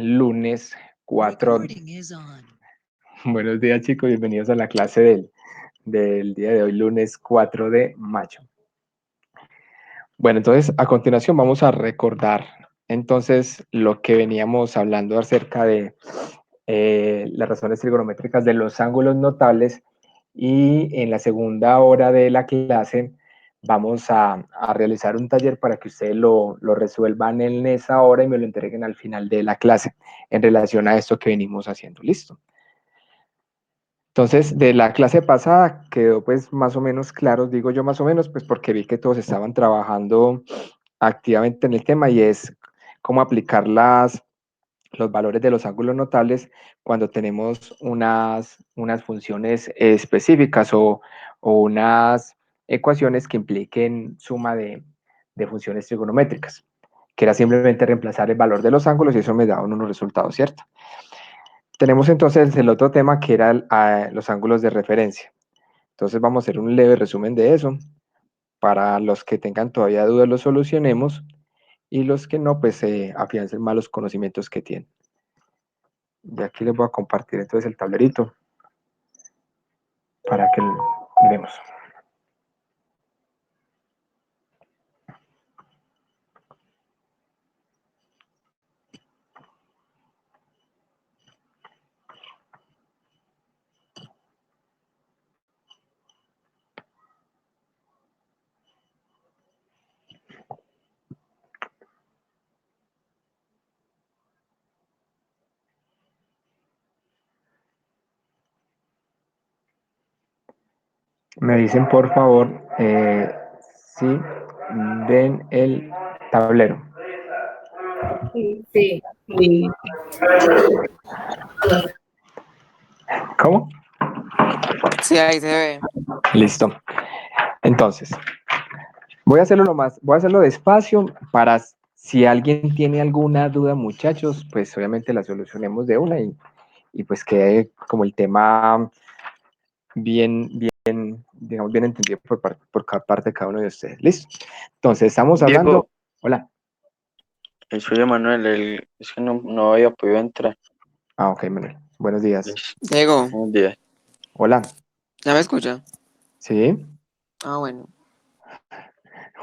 lunes 4. Buenos días, chicos, bienvenidos a la clase del día de hoy, lunes 4 de mayo. Bueno, entonces a continuación vamos a recordar entonces lo que veníamos hablando acerca de las razones trigonométricas de los ángulos notables, y en la segunda hora de la clase vamos a realizar un taller para que ustedes lo resuelvan en esa hora y me lo entreguen al final de la clase en relación a esto que venimos haciendo. ¿Listo? Entonces, de la clase pasada quedó pues más o menos claro, digo yo más o menos, pues porque vi que todos estaban trabajando activamente en el tema, y es cómo aplicar los valores de los ángulos notables cuando tenemos unas funciones específicas o unas ecuaciones que impliquen suma de funciones trigonométricas, que era simplemente reemplazar el valor de los ángulos y eso me daba unos resultados, ¿cierto? Tenemos entonces el otro tema que era los ángulos de referencia. Entonces vamos a hacer un leve resumen de eso. Para los que tengan todavía dudas lo solucionemos, y los que no, pues afiancen más los conocimientos que tienen. Y aquí les voy a compartir entonces el tablerito para que miremos. Me dicen por favor si ven el tablero. Sí, sí, sí. ¿Cómo? Sí, ahí se ve. Listo. Entonces, voy a hacerlo despacio para si alguien tiene alguna duda, muchachos, pues obviamente la solucionemos de una y pues quede como el tema digamos, bien entendido por cada parte de cada uno de ustedes. ¿Listo? Entonces, estamos hablando... Diego, Hola. soy Emanuel, es que no había podido entrar. Ok, Manuel. Buenos días. Diego, Buenos días. Hola. ¿ya me escucha? ¿Sí? Ah, bueno.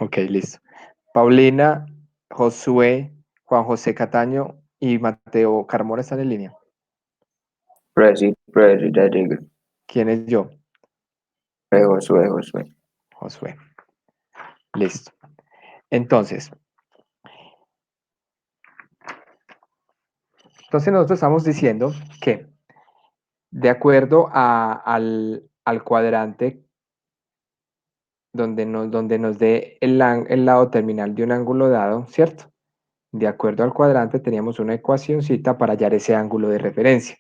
Ok, listo. Paulina, Josué, Juan José Cataño y Mateo Carmona están en línea. Presi, ya llegué. ¿Quién es yo? Josué. Josué. Listo. Entonces nosotros estamos diciendo que de acuerdo al cuadrante donde nos dé el lado terminal de un ángulo dado, ¿cierto? De acuerdo al cuadrante teníamos una ecuacióncita para hallar ese ángulo de referencia.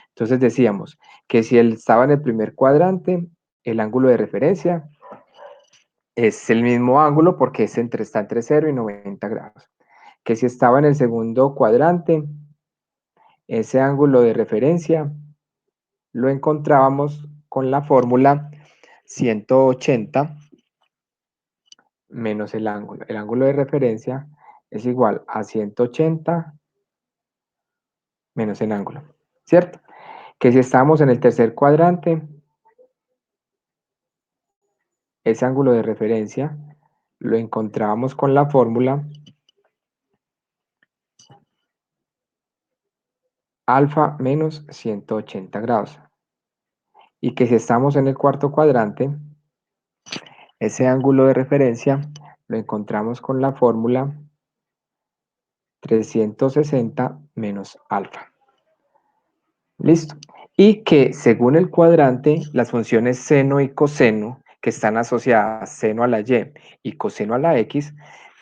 Entonces decíamos que si él estaba en el primer cuadrante, el ángulo de referencia es el mismo ángulo porque está entre 0 y 90 grados. Que si estaba en el segundo cuadrante, ese ángulo de referencia lo encontrábamos con la fórmula 180 menos el ángulo. El ángulo de referencia es igual a 180 menos el ángulo, ¿cierto? Que si estamos en el tercer cuadrante, ese ángulo de referencia lo encontrábamos con la fórmula alfa menos 180 grados. Y que si estamos en el cuarto cuadrante, ese ángulo de referencia lo encontramos con la fórmula 360 menos alfa. Listo. Y que según el cuadrante, las funciones seno y coseno, que están asociadas seno a la y coseno a la x,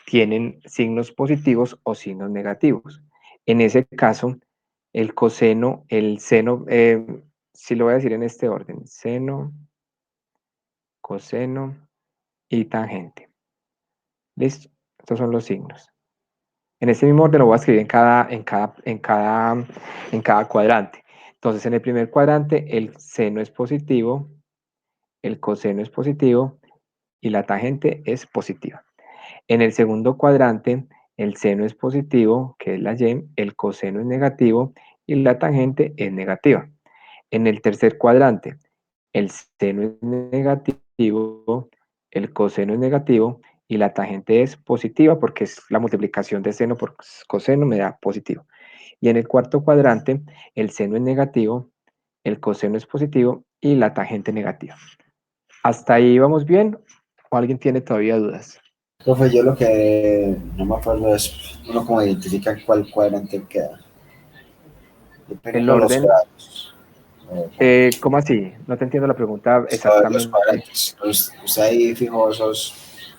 tienen signos positivos o signos negativos. En ese caso, el coseno, el seno, si lo voy a decir en este orden, seno, coseno y tangente. ¿Listo? Estos son los signos. En este mismo orden lo voy a escribir en cada cuadrante. Entonces, en el primer cuadrante, el seno es positivo, el coseno es positivo y la tangente es positiva. En el segundo cuadrante, el seno es positivo, que es la y, el coseno es negativo y la tangente es negativa. En el tercer cuadrante, el seno es negativo, el coseno es negativo y la tangente es positiva porque es la multiplicación de seno por coseno me da positivo. Y en el cuarto cuadrante, el seno es negativo, el coseno es positivo y la tangente negativa. ¿Hasta ahí vamos bien? ¿O alguien tiene todavía dudas? Profe, yo lo que no me acuerdo es uno como identifica cuál cuadrante queda. El Dependiendo de los orden, grados. ¿cómo así? No te entiendo la pregunta Los exactamente. cuadrantes. Usted ahí fijo esos.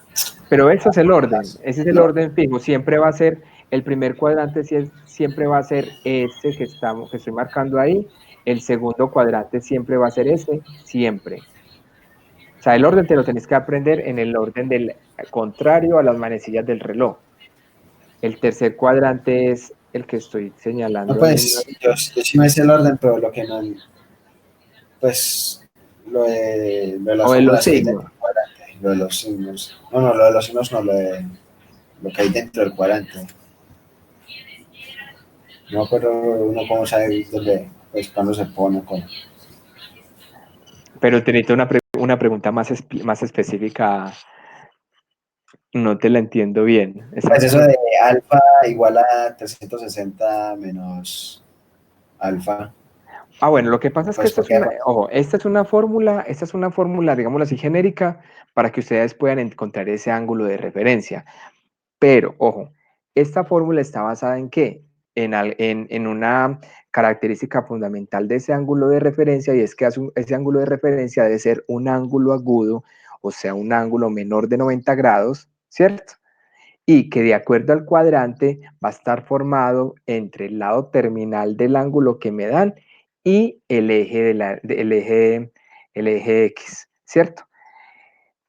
Pero eso es el orden, ese es el orden fijo. Siempre va a ser, el primer cuadrante siempre va a ser ese que estoy marcando ahí. El segundo cuadrante siempre va a ser ese, siempre. O sea, el orden te lo tenés que aprender en el orden del contrario a las manecillas del reloj. El tercer cuadrante es el que estoy No, señalando ahí en pues yo sí me sé el orden, pero lo que no, pues lo de las o de los fórmulas que hay dentro signos. del cuadrante, lo de los signos. No, lo de los signos no, lo que hay dentro del cuadrante. No me acuerdo uno cómo sabe dónde, pues cuándo se pone con. Pero te necesito una pregunta más específica. No te la entiendo bien. Pues eso Exactamente. de alfa igual a 360 menos alfa, Ah, bueno, lo que pasa es que pues porque ojo, esta es una fórmula, digámoslo así, genérica, para que ustedes puedan encontrar ese ángulo de referencia. Pero, ojo, esta fórmula está basada en qué? En una característica fundamental de ese ángulo de referencia, y es que ese ángulo de referencia debe ser un ángulo agudo, o sea, un ángulo menor de 90 grados, ¿cierto? Y que de acuerdo al cuadrante va a estar formado entre el lado terminal del ángulo que me dan y el eje X, ¿cierto?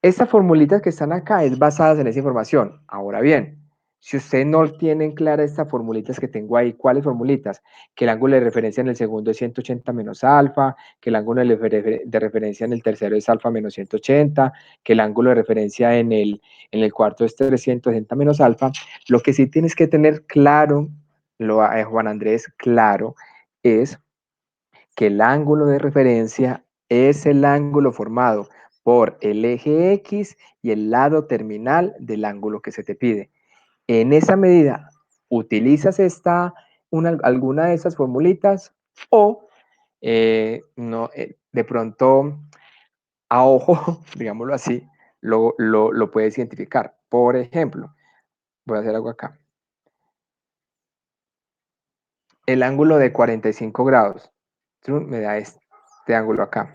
Estas formulitas que están acá es basadas en esa información. Ahora bien, si ustedes no tienen claras estas formulitas que tengo ahí, ¿cuáles formulitas? Que el ángulo de referencia en el segundo es 180 menos alfa, que el ángulo de referencia en el tercero es alfa menos 180, que el ángulo de referencia en el cuarto es 360 menos alfa. Lo que sí tienes que tener claro, Juan Andrés, claro, es que el ángulo de referencia es el ángulo formado por el eje X y el lado terminal del ángulo que se te pide. En esa medida, utilizas alguna de esas formulitas o no, de pronto a ojo, digámoslo así, lo puedes identificar. Por ejemplo, voy a hacer algo acá. El ángulo de 45 grados me da este ángulo acá,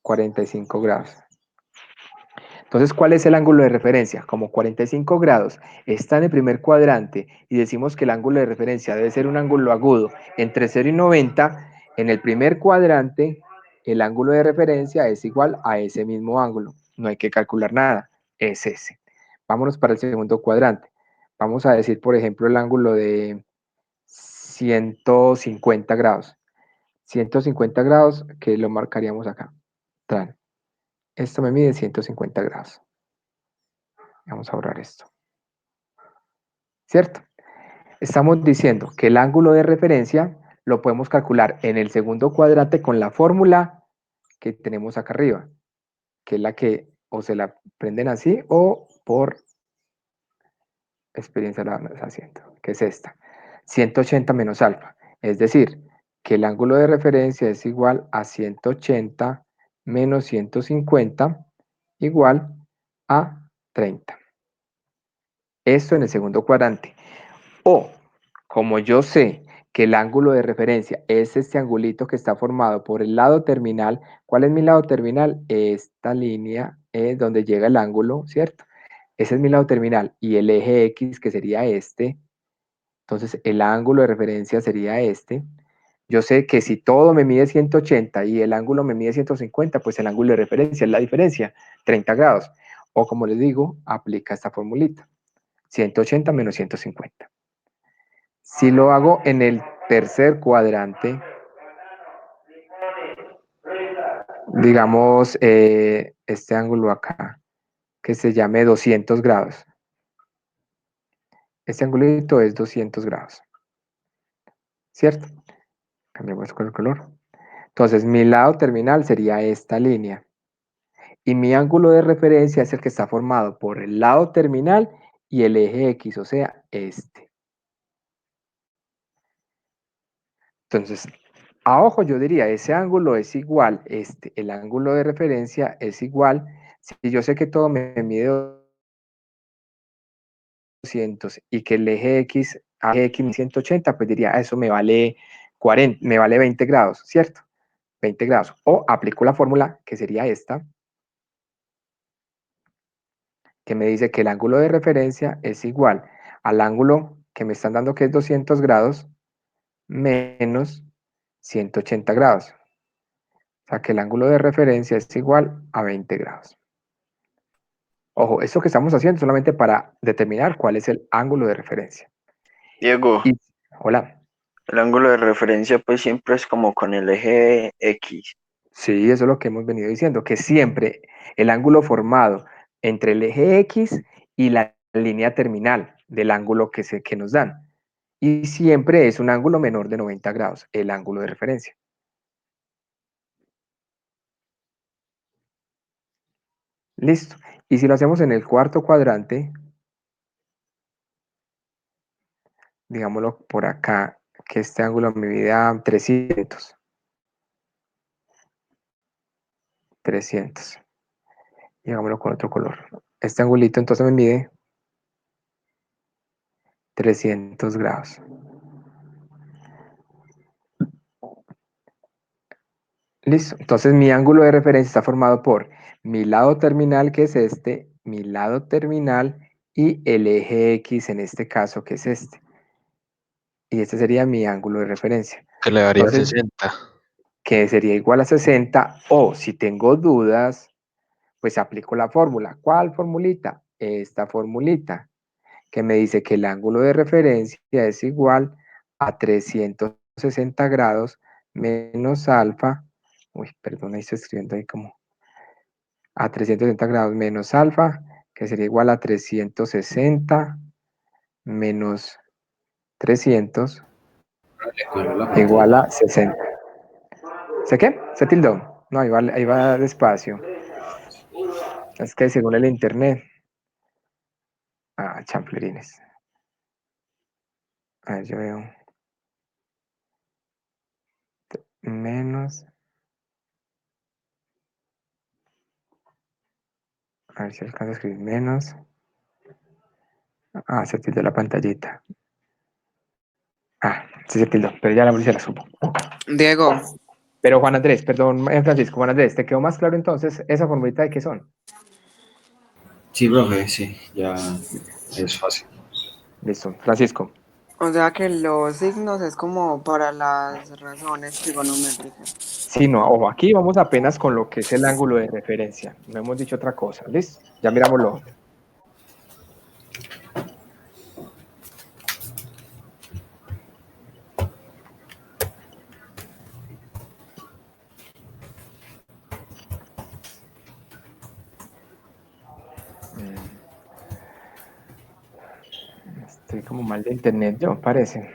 45 grados. Entonces, ¿cuál es el ángulo de referencia? Como 45 grados está en el primer cuadrante y decimos que el ángulo de referencia debe ser un ángulo agudo entre 0 y 90, en el primer cuadrante el ángulo de referencia es igual a ese mismo ángulo. No hay que calcular nada, es ese. Vámonos para el segundo cuadrante. Vamos a decir, por ejemplo, el ángulo de 150 grados. 150 grados, que lo marcaríamos acá. Tran. Esto me mide 150 grados. Vamos a borrar esto. ¿Cierto? Estamos diciendo que el ángulo de referencia lo podemos calcular en el segundo cuadrante con la fórmula que tenemos acá arriba, que es la que o se la aprenden así o por experiencia la van haciendo, que es esta. 180 menos alfa. Es decir, que el ángulo de referencia es igual a 180 menos 150 igual a 30. Esto en el segundo cuadrante. O, como yo sé que el ángulo de referencia es este angulito que está formado por el lado terminal, ¿cuál es mi lado terminal? Esta línea es donde llega el ángulo, ¿cierto? Ese es mi lado terminal. Y el eje X, que sería este, entonces el ángulo de referencia sería este. Yo sé que si todo me mide 180 y el ángulo me mide 150, pues el ángulo de referencia es la diferencia, 30 grados. O como les digo, aplica esta formulita, 180 menos 150. Si lo hago en el tercer cuadrante, digamos este ángulo acá, que se llame 200 grados. Este angulito es 200 grados, ¿cierto? Cambiamos con el color. Entonces, mi lado terminal sería esta línea. Y mi ángulo de referencia es el que está formado por el lado terminal y el eje X, o sea, este. Entonces, a ojo yo diría, ese ángulo es igual, el ángulo de referencia es igual. Si yo sé que todo me mide 200 y que el eje X 180, pues diría, eso me vale 40, me vale 20 grados, ¿cierto? 20 grados. O aplico la fórmula, que sería esta, que me dice que el ángulo de referencia es igual al ángulo que me están dando, que es 200 grados, menos 180 grados. O sea, que el ángulo de referencia es igual a 20 grados. Ojo, esto que estamos haciendo es solamente para determinar cuál es el ángulo de referencia. Diego, Y, hola. el ángulo de referencia pues siempre es como con el eje X. Sí, eso es lo que hemos venido diciendo, que siempre el ángulo formado entre el eje X y la línea terminal del ángulo que nos dan. Y siempre es un ángulo menor de 90 grados, el ángulo de referencia. Listo. Y si lo hacemos en el cuarto cuadrante, digámoslo por acá, que este ángulo me mida 300. 300. Y hagámoslo con otro color. Este angulito entonces me mide 300 grados. Listo. Entonces mi ángulo de referencia está formado por mi lado terminal, que es este, mi lado terminal y el eje X en este caso, que es este. Y este sería mi ángulo de referencia. Que le daría Entonces, 60. que sería igual a 60, o si tengo dudas, pues aplico la fórmula. ¿Cuál formulita? Esta formulita, que me dice que el ángulo de referencia es igual a 360 grados menos alfa. Uy, perdón, ahí estoy escribiendo ahí como a 360 grados menos alfa, que sería igual a 360 menos 300 Color la igual pantalla. a 60. ¿Sé qué? ¿Se tildó? No, ahí va despacio. Es que según el internet. Ah, champlerines. A ver, yo veo. Menos. A ver si alcanzo a escribir menos. Ah, se tildó la pantallita. Ah, sí se tildó, pero ya la policía la supo. Diego, Pero Juan Andrés, perdón, Francisco, Juan Andrés, ¿te quedó más claro entonces esa formulita de qué son? Sí, profe, sí, ya es fácil. Listo, Francisco. o sea que los signos es como para las razones trigonométricas. Sí, no, ojo, aquí vamos apenas con lo que es el ángulo de referencia. No hemos dicho otra cosa, ¿listo? Ya miramos lo otro. Estoy como mal de internet, yo, parece.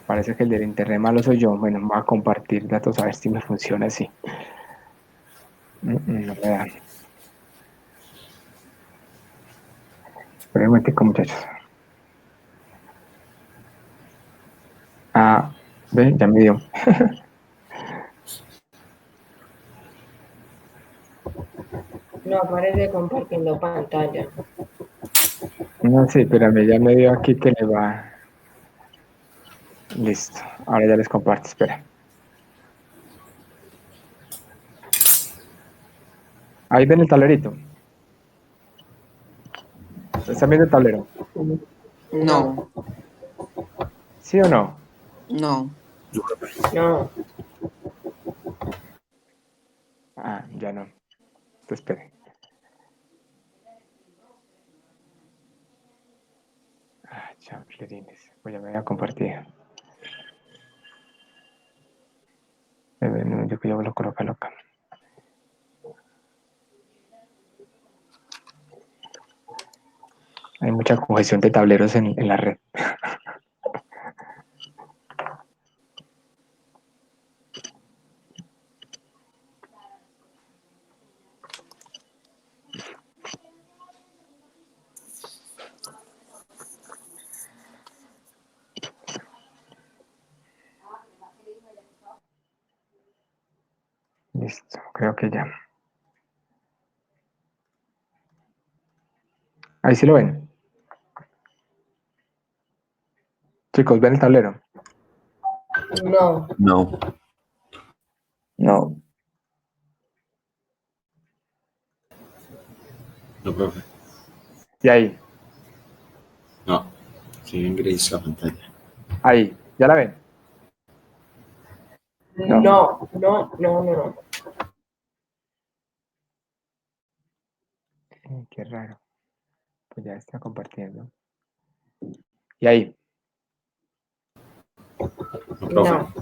Parece que el del internet malo soy yo. Bueno, voy a compartir datos a ver si me funciona así. No me da. Espera un momentico, muchachos. Ah, ve, ya me dio. No aparece compartiendo pantalla. No sé, espérame, ya me dio aquí que le va. Listo, ahora ya les comparto, espera. Ahí ven el tablerito. ¿Están viendo el tablero? No. ¿Sí o no? No. Yo creo que No, Ah, ya no. Entonces, espere. Ah, chanflerines. Pues ya me voy a compartir. No, yo que ya me lo coloco acá. Hay mucha congestión de tableros en la red. Listo, creo que ya. Ahí sí lo ven. Chicos, ¿ven el tablero? no, No. No. no, profe. Y ahí, No. Sigue en gris la pantalla. ahí, ¿ya la ven? no. Qué raro. Pues ya está compartiendo. Y ahí, No, profe. No,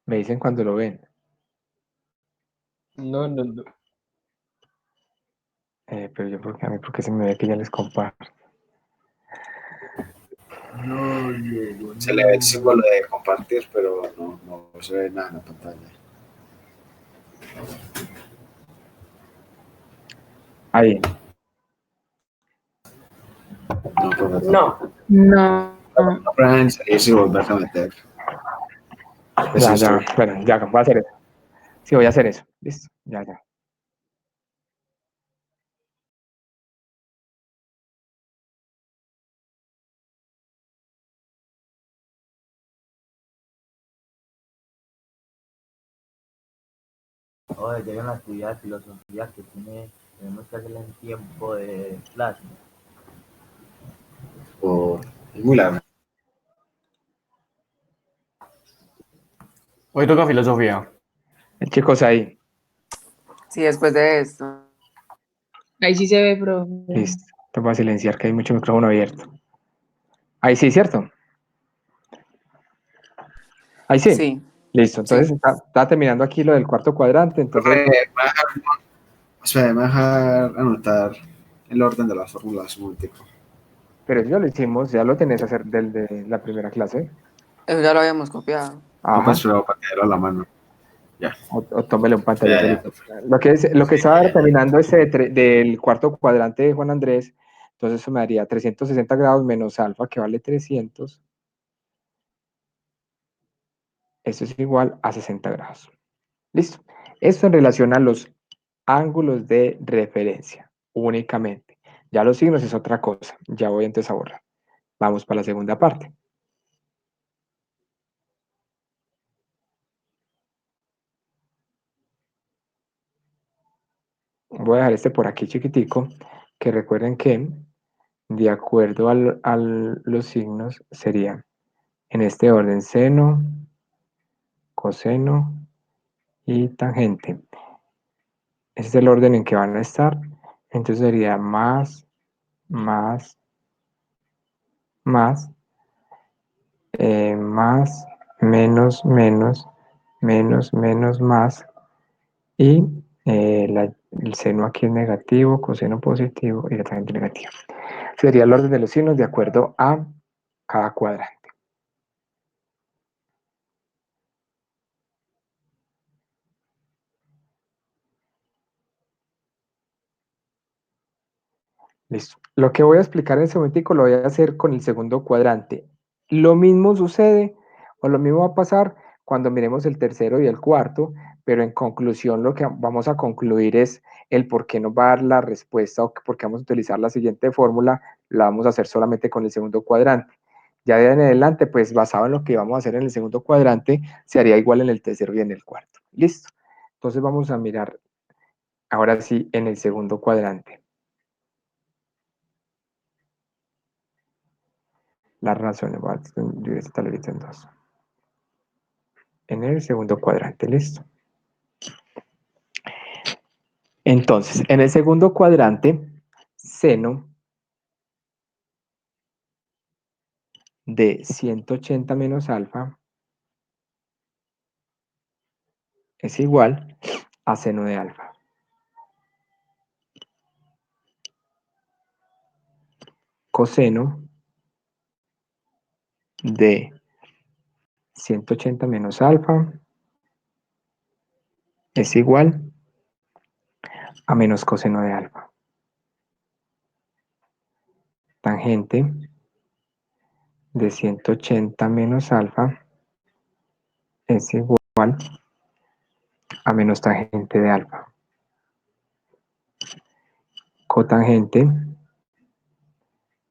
me dicen cuando lo ven. No. Pero yo porque a mí, porque se me ve que ya les comparto. Se le ve el símbolo de compartir, pero no se ve nada en la pantalla. Ahí, No, profe. no. No. No pueden salirse y volverse a meter. Pues ya, esto. bueno, ya, voy a hacer eso. Sí, voy a hacer eso. Listo, ya. Oye, llega la actividad de filosofía que tenemos que hacer en tiempo de clase. Es muy largo. Hoy toca filosofía. Chicos, ahí. Sí, después de esto. Ahí sí se ve, profe. Listo. Te voy a silenciar que hay mucho micrófono abierto. Ahí sí, ¿cierto? Ahí sí. Sí, Listo. sí. Entonces está terminando aquí lo del cuarto cuadrante. Entonces, Profe, me va a dejar anotar el orden de las fórmulas un momentico. pero eso ya lo hicimos, ya lo tenés que hacer del de la primera clase. Eso ya lo habíamos copiado. No, pues, Ajá. pero para tenerlo a la mano. Ya. O tómele un pantallazo Ya. ahorita. Lo que estaba terminando ese del cuarto cuadrante de Juan Andrés, entonces eso me daría 360 grados menos alfa, que vale 300. Eso es igual a 60 grados. Listo. Esto en relación a los ángulos de referencia, únicamente. Ya los signos es otra cosa. Ya voy entonces a borrar. Vamos para la segunda parte. Voy a dejar este por aquí chiquitico, que recuerden que de acuerdo a los signos sería en este orden seno, coseno y tangente. Ese es el orden en que van a estar. Entonces sería más, más, más, más, menos, más. Y el seno aquí es negativo, coseno positivo y la tangente negativa. Sería el orden de los signos de acuerdo a cada cuadrante. Listo. Lo que voy a explicar en ese momentico lo voy a hacer con el segundo cuadrante. Lo mismo sucede o lo mismo va a pasar cuando miremos el tercero y el cuarto, pero en conclusión lo que vamos a concluir es el por qué nos va a dar la respuesta o por qué vamos a utilizar la siguiente fórmula, la vamos a hacer solamente con el segundo cuadrante. Ya de ahí en adelante, pues basado en lo que vamos a hacer en el segundo cuadrante, se haría igual en el tercero y en el cuarto. Listo. Entonces vamos a mirar ahora sí en el segundo cuadrante. Las razones, voy a dividir este tablerito en dos. En el segundo cuadrante, listo. Entonces, en el segundo cuadrante, seno de 180 menos alfa es igual a seno de alfa. Coseno de 180 menos alfa es igual a menos coseno de alfa. Tangente de 180 menos alfa es igual a menos tangente de alfa. Cotangente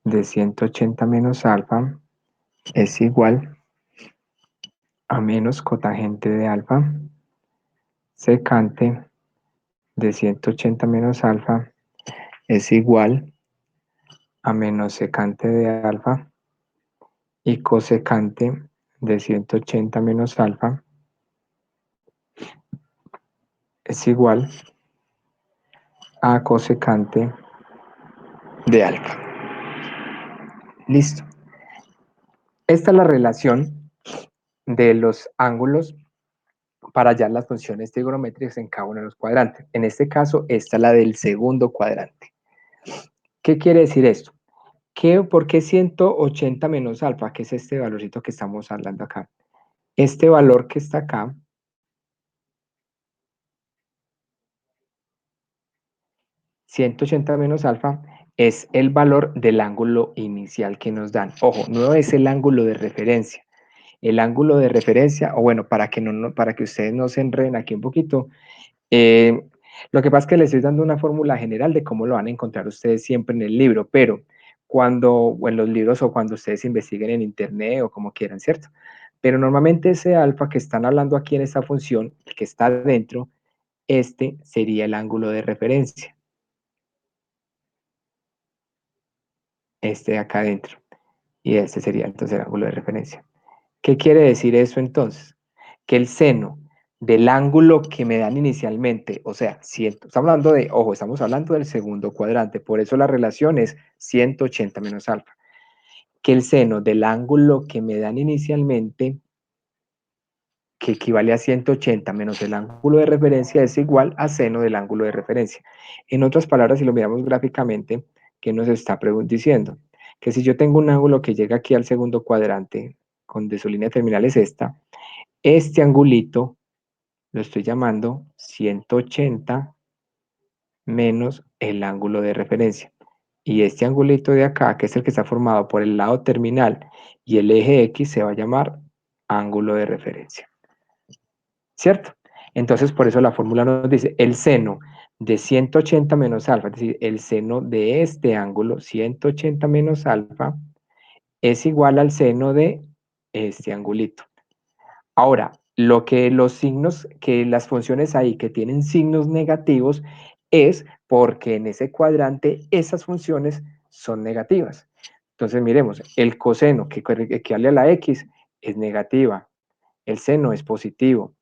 de 180 menos alfa es igual a menos cotangente de alfa. Secante de 180 menos alfa es igual a menos secante de alfa. Y cosecante de 180 menos alfa es igual a cosecante de alfa. Listo. Esta es la relación de los ángulos para hallar las funciones trigonométricas en cada uno de los cuadrantes. En este caso, esta es la del segundo cuadrante. ¿Qué quiere decir esto? ¿Por qué 180 menos alfa? Que es este valorcito que estamos hablando acá. Este valor que está acá, 180 menos alfa, es el valor del ángulo inicial que nos dan. Ojo, no es el ángulo de referencia. El ángulo de referencia, o bueno, para que ustedes no se enreden aquí un poquito, lo que pasa es que les estoy dando una fórmula general de cómo lo van a encontrar ustedes siempre en el libro, pero o en los libros o cuando ustedes investiguen en internet o como quieran, ¿cierto? Pero normalmente ese alfa que están hablando aquí en esta función, que está dentro, este sería el ángulo de referencia. Este de acá adentro. Y este sería entonces el ángulo de referencia. ¿Qué quiere decir eso entonces? Que el seno del ángulo que me dan inicialmente, o sea, estamos hablando estamos hablando del segundo cuadrante, por eso la relación es 180 menos alfa. Que el seno del ángulo que me dan inicialmente, que equivale a 180 menos el ángulo de referencia, es igual a seno del ángulo de referencia. En otras palabras, si lo miramos gráficamente, ¿qué nos está diciendo? Que si yo tengo un ángulo que llega aquí al segundo cuadrante, de su línea terminal es esta, este angulito lo estoy llamando 180 menos el ángulo de referencia. Y este angulito de acá, que es el que está formado por el lado terminal y el eje X, se va a llamar ángulo de referencia. ¿Cierto? Entonces, por eso la fórmula nos dice el seno de 180 menos alfa, es decir, el seno de este ángulo, 180 menos alfa, es igual al seno de este angulito. Ahora, los signos, que las funciones ahí que tienen signos negativos, es porque en ese cuadrante esas funciones son negativas. Entonces, miremos, el coseno que equivale a la X es negativa, el seno es positivo.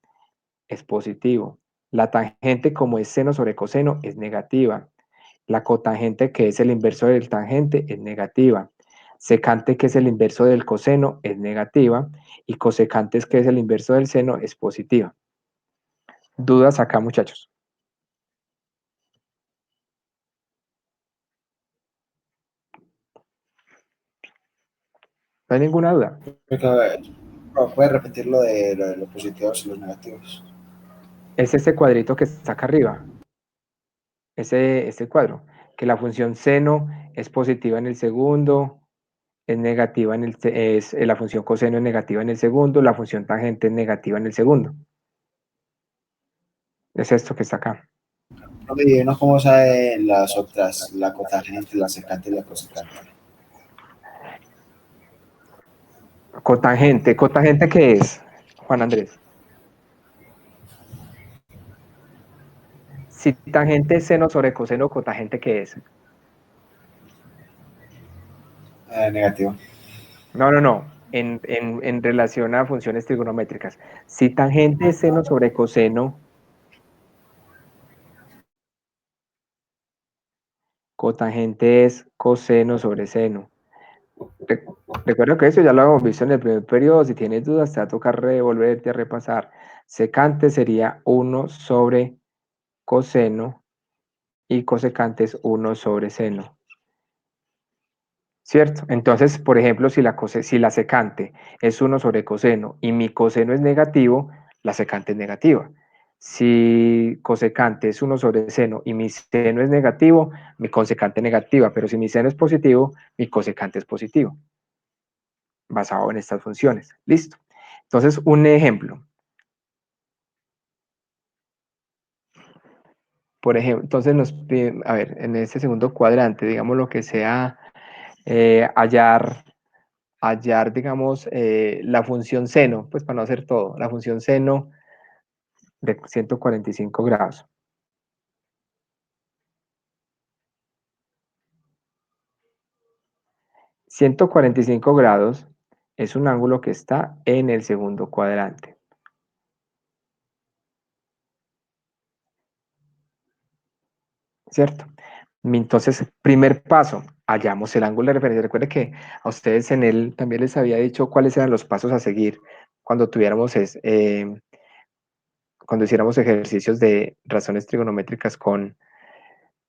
La tangente, como es seno sobre coseno, es negativa. La cotangente, que es el inverso del tangente, es negativa. Secante, que es el inverso del coseno, es negativa. Y cosecante, que es el inverso del seno, es positiva. ¿Dudas acá, muchachos? ¿No hay ninguna duda? ¿Puedes repetir lo de los positivos y los negativos? Es este cuadrito que está acá arriba. Este cuadro. Que la función seno es positiva en el segundo, es negativa la función coseno es negativa en el segundo, la función tangente es negativa en el segundo. Es esto que está acá. ¿Y uno cómo sabe las otras, la cotangente, la secante y la cosecante? Cotangente. ¿Cotangente qué es, Juan Andrés? Si tangente es seno sobre coseno, cotangente ¿qué es? Negativo. No. En relación a funciones trigonométricas. Si tangente es seno sobre coseno, cotangente es coseno sobre seno. Recuerda que eso ya lo habíamos visto en el primer periodo. Si tienes dudas, te va a tocar revolverte a repasar. Secante sería 1 sobre coseno y cosecante es 1 sobre seno. ¿Cierto? Entonces, por ejemplo, si la secante es 1 sobre coseno y mi coseno es negativo, la secante es negativa. Si cosecante es 1 sobre seno y mi seno es negativo, mi cosecante es negativa, pero si mi seno es positivo, mi cosecante es positivo, basado en estas funciones. Listo. Entonces, un ejemplo. Por ejemplo, entonces a ver, en este segundo cuadrante, digamos lo que sea, hallar, digamos, la función seno, pues para no hacer todo, la función seno de 145 grados. $145 es un ángulo que está en el segundo cuadrante. ¿Cierto? Entonces, primer paso, hallamos el ángulo de referencia. Recuerde que a ustedes en él también les había dicho cuáles eran los pasos a seguir cuando cuando hiciéramos ejercicios de razones trigonométricas con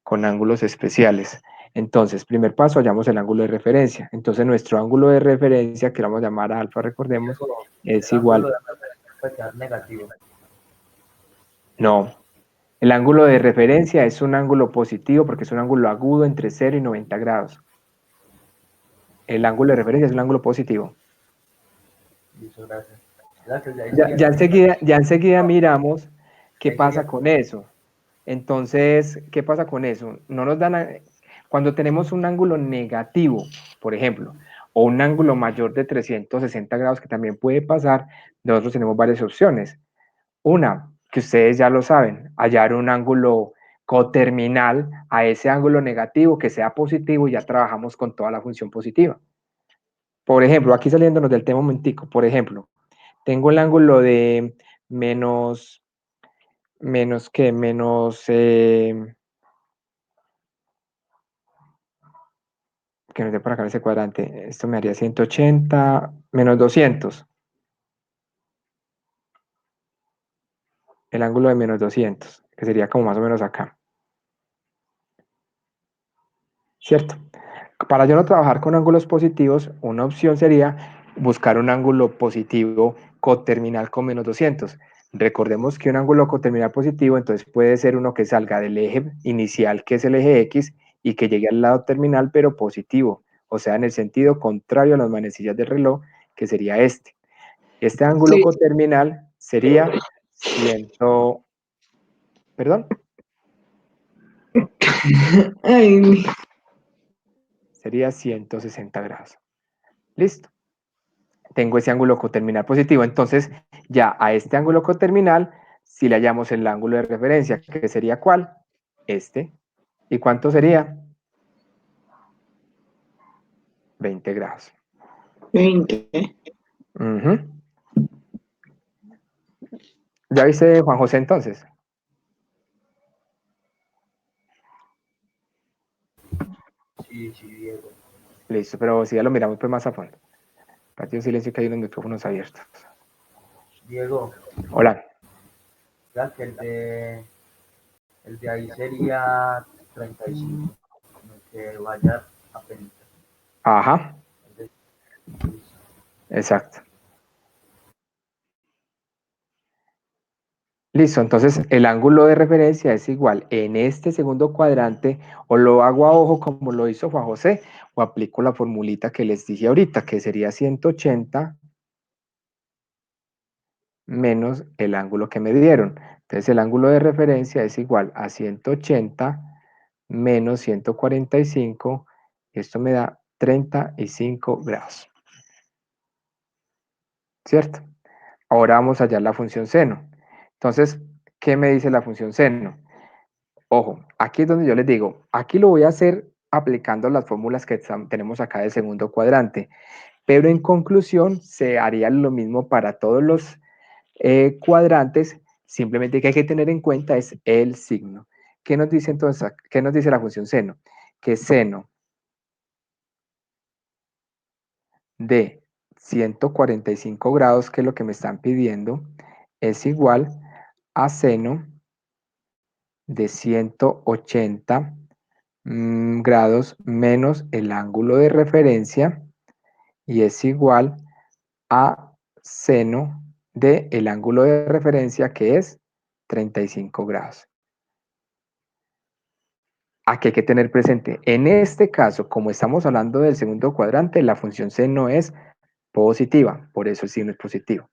ángulos especiales. Entonces, primer paso, hallamos el ángulo de referencia. Entonces, nuestro ángulo de referencia, que vamos a llamar alfa, recordemos, es El ángulo igual. de referencia puede quedar negativo. No, el ángulo de referencia es un ángulo positivo porque es un ángulo agudo entre 0 y 90 grados. El ángulo de referencia es un ángulo positivo. Listo, gracias. Gracias, de ahí Ya enseguida miramos qué ahí pasa sería con eso. Entonces, ¿qué pasa con eso? No nos dan, cuando tenemos un ángulo negativo, por ejemplo, o un ángulo mayor de 360 grados, que también puede pasar, nosotros tenemos varias opciones. Una, que ustedes ya lo saben, hallar un ángulo coterminal a ese ángulo negativo que sea positivo y ya trabajamos con toda la función positiva. Por ejemplo, aquí saliéndonos del tema un momentico, por ejemplo, tengo el ángulo de menos que menos que nos dé por acá en ese cuadrante, esto me haría 180 menos 200, el ángulo de menos 200, que sería como más o menos acá, ¿cierto? Para yo no trabajar con ángulos positivos, una opción sería buscar un ángulo positivo coterminal con menos 200. Recordemos que un ángulo coterminal positivo, entonces puede ser uno que salga del eje inicial, que es el eje X, y que llegue al lado terminal, pero positivo, o sea, en el sentido contrario a las manecillas del reloj, que sería este. Este ángulo Sí. coterminal sería 100, perdón, Ay, sería 160 grados. Listo. Tengo ese ángulo coterminal positivo. Entonces, ya a este ángulo coterminal, si le hallamos el ángulo de referencia, que sería ¿cuál? Este. ¿Y cuánto sería? 20 grados. 20. Ujú. ¿Ya viste, Juan José, entonces? sí, Diego. Listo, pero si ya lo miramos pues más a fondo. Patio silencio que hay unos micrófonos abiertos. Diego, Hola. ya que el de ahí sería 35, como que vaya apenas. Ajá, Listo. exacto. Listo, entonces el ángulo de referencia es igual en este segundo cuadrante, o lo hago a ojo como lo hizo Juan José, o aplico la formulita que les dije ahorita, que sería 180 menos el ángulo que me dieron. Entonces el ángulo de referencia es igual a 180 menos 145, esto me da 35 grados. ¿cierto? Ahora vamos a hallar la función seno. Entonces, ¿qué me dice la función seno? Ojo, aquí es donde yo les digo, aquí lo voy a hacer aplicando las fórmulas que tenemos acá del segundo cuadrante, pero en conclusión se haría lo mismo para todos los cuadrantes, simplemente que hay que tener en cuenta es el signo. ¿Qué nos dice entonces? ¿Qué nos dice la función seno? Que seno de 145 grados, que es lo que me están pidiendo, es igual a seno de 180 grados menos el ángulo de referencia y es igual a seno del ángulo de referencia que es 35 grados. Aquí hay que tener presente, en este caso, como estamos hablando del segundo cuadrante, la función seno es positiva, por eso el signo es positivo.